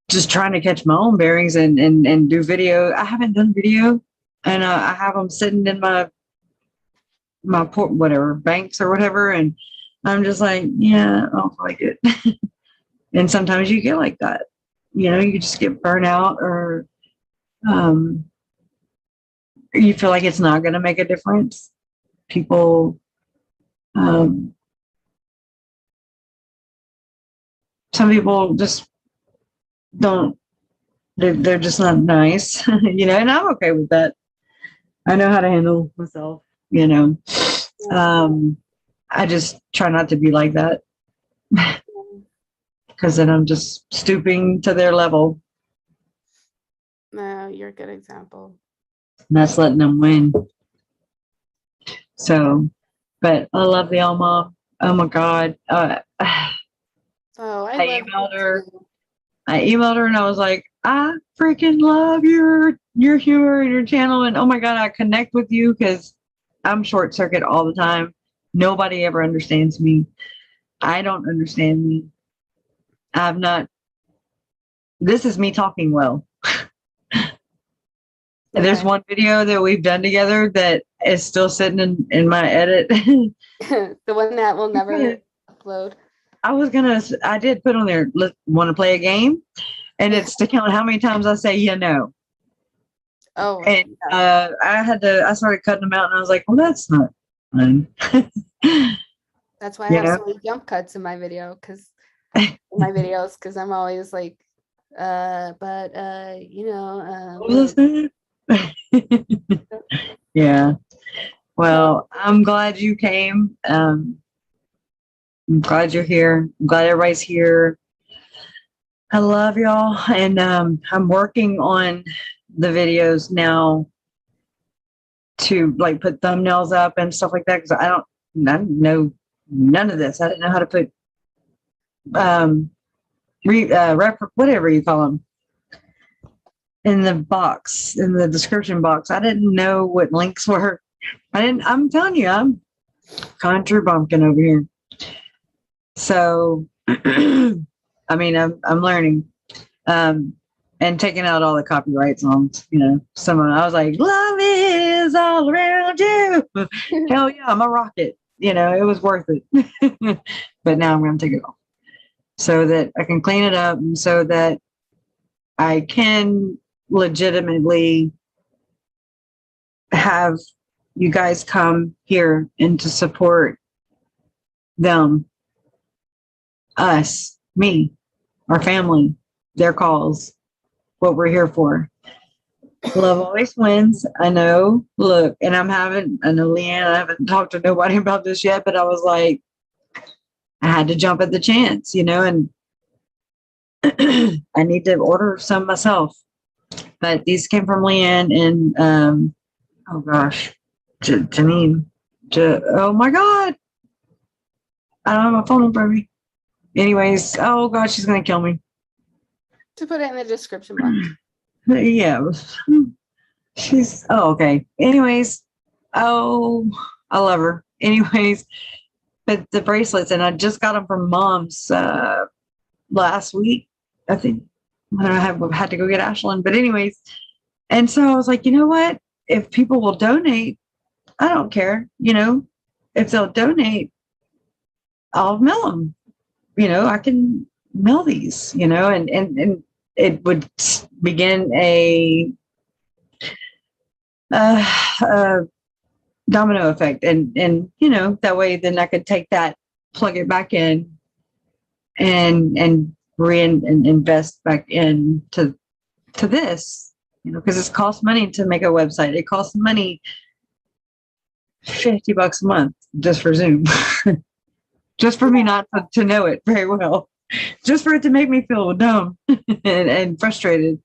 just trying to catch my own bearings and do video. I haven't done video, and I have them sitting in my banks or whatever, and I'm just like, yeah, I don't like it. And sometimes you get like that, you just get burnt out, or you feel like it's not going to make a difference. People, some people just don't. They're just not nice, and I'm okay with that. I know how to handle myself. I just try not to be like that, because then I'm just stooping to their level. No, you're a good example. And that's letting them win. So, but I love the Alma. Oh my God. I emailed her. I emailed her and I was like, I freaking love your humor and your channel. And oh my God, I connect with you because I'm short circuit all the time. Nobody ever understands me. I don't understand me. This is me talking well. Okay. There's one video that we've done together that is still sitting in my edit. The one that will never upload. I did put on there, want to play a game? and it's to count how many times I say, Oh, and I started cutting them out, and I was like, well, that's not fun. that's why I have so many jump cuts in my video, because I'm always like, yeah. Well, I'm glad you came. I'm glad you're here. I'm glad everybody's here. I love y'all, and I'm working on the videos now to like put thumbnails up and stuff like that, because I don't know none of this. I didn't know how to put whatever you call them in the box, in the description box. I didn't know what links were. I'm telling you, I'm country bumpkin over here. So I mean, I'm learning. And taking out all the copyright songs, some I was like, love is all around you. Hell yeah, I'm a rocket. It was worth it. But now I'm going to take it off so that I can clean it up, and so that I can legitimately have you guys come here and to support them, us, me, our family, their calls, what we're here for. Love always wins. I know. Look, and I know Leanne, I haven't talked to nobody about this yet, but I was like, I had to jump at the chance, and I need to order some myself. But these came from Leanne and, oh gosh, Janine. Oh my God. I don't have my phone in front of me. Anyways, oh God, she's going to kill me. To put it in the description box. Yeah. Okay. Anyways, I love her. Anyways, but the bracelets, and I just got them from Mom's last week, I think. I had to go get Ashlyn, but anyways, and so I was like, you know what? If people will donate, I don't care. If they'll donate, I'll mail them. I can mail these. And it would begin a domino effect, and that way then I could take that, plug it back in, and invest back into this, because it costs money to make a website. It costs money, $50 a month just for Zoom. Just for me not to know it very well, just for it to make me feel dumb and frustrated.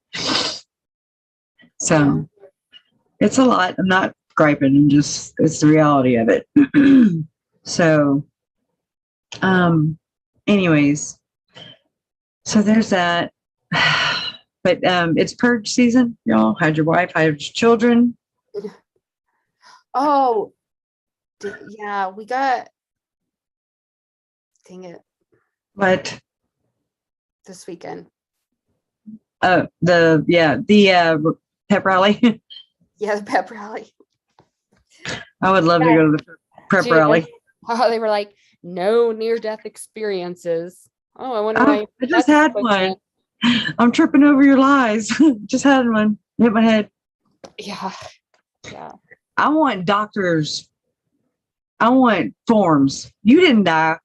So it's a lot. I'm not griping. It's the reality of it. So, anyways, so there's that. But it's purge season, y'all. Hide your wife, hide your children. Oh, yeah, we got. Dang it. What? This weekend. The pep rally. Yeah, the pep rally. I would love to go to the prep rally. Oh, they were like, no near-death experiences. Oh, I wonder why. I just had one. I'm tripping over your lies. Just had one. Hit my head. Yeah. I want doctors. I want forms. You didn't die.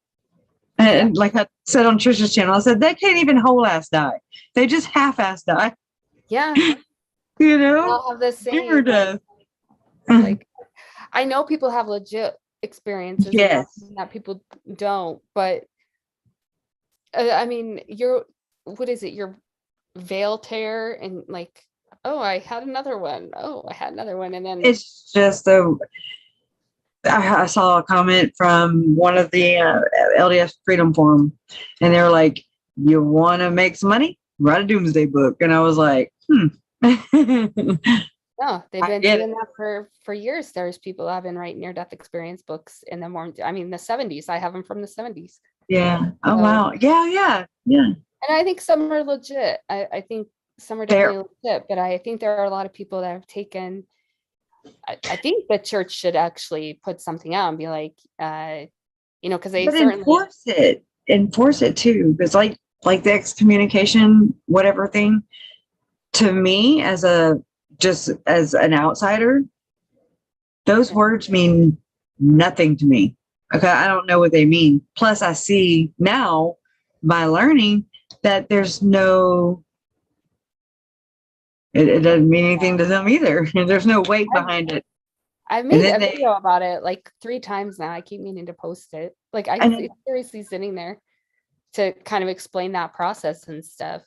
And like I said on Trisha's channel, I said, they can't even whole ass die. They just half-ass die. Yeah. You know? They all have the same. Near death. Like, I know people have legit experiences. Yes. That people don't, but I mean, what is it? Your veil tear and like, oh, I had another one. Oh, I had another one. And then it's just I saw a comment from one of the LDS Freedom Forum, and they were like, you want to make some money? Write a doomsday book. And I was like, No, they've been doing that for years. There's people that have been writing near-death experience books in the Mormon, I mean, the 70s. I have them from the 70s. Yeah. Oh, wow. Yeah. And I think some are legit. I think some are definitely legit, but I think there are a lot of people that have taken, I think the church should actually put something out and be like, because they certainly enforce it too. Because like like the excommunication, whatever thing, to me as an outsider, those words mean nothing to me. Okay. I don't know what they mean. Plus I see now by learning that there's no, it doesn't mean anything to them either. There's no weight behind it. I've made a video about it like 3 times now. I keep meaning to post it. Like it's seriously sitting there to kind of explain that process and stuff.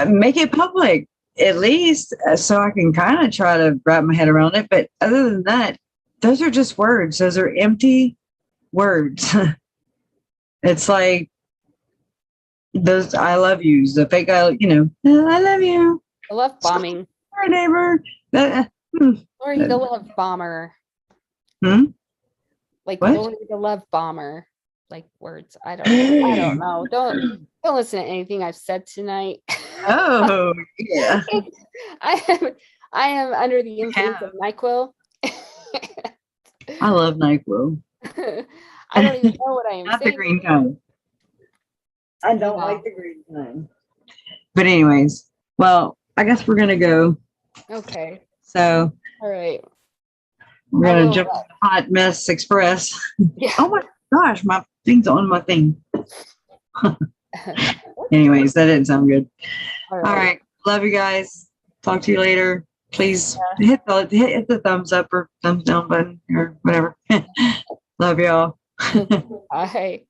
Make it public at least, so I can kind of try to wrap my head around it. But other than that, those are just words. Those are empty words. It's like those I love yous, the fake, I love you. I love bombing. Our neighbor. Lori the love bomber. Like what? Lori the love bomber. Like words. I don't know. Don't listen to anything I've said tonight. Oh yeah. I am under the influence of NyQuil. I love NyQuil. I don't even know what I am Not saying. the green kind. I don't like the green kind. But anyways, well, I guess we're gonna go. Okay. So all right. We're gonna jump on the Hot Mess Express. Yeah. Oh my gosh, my thing's on my thing. Anyways, that didn't sound good. All right. Love you guys. Talk to you later. Please hit the thumbs up or thumbs down button or whatever. Love y'all. Bye.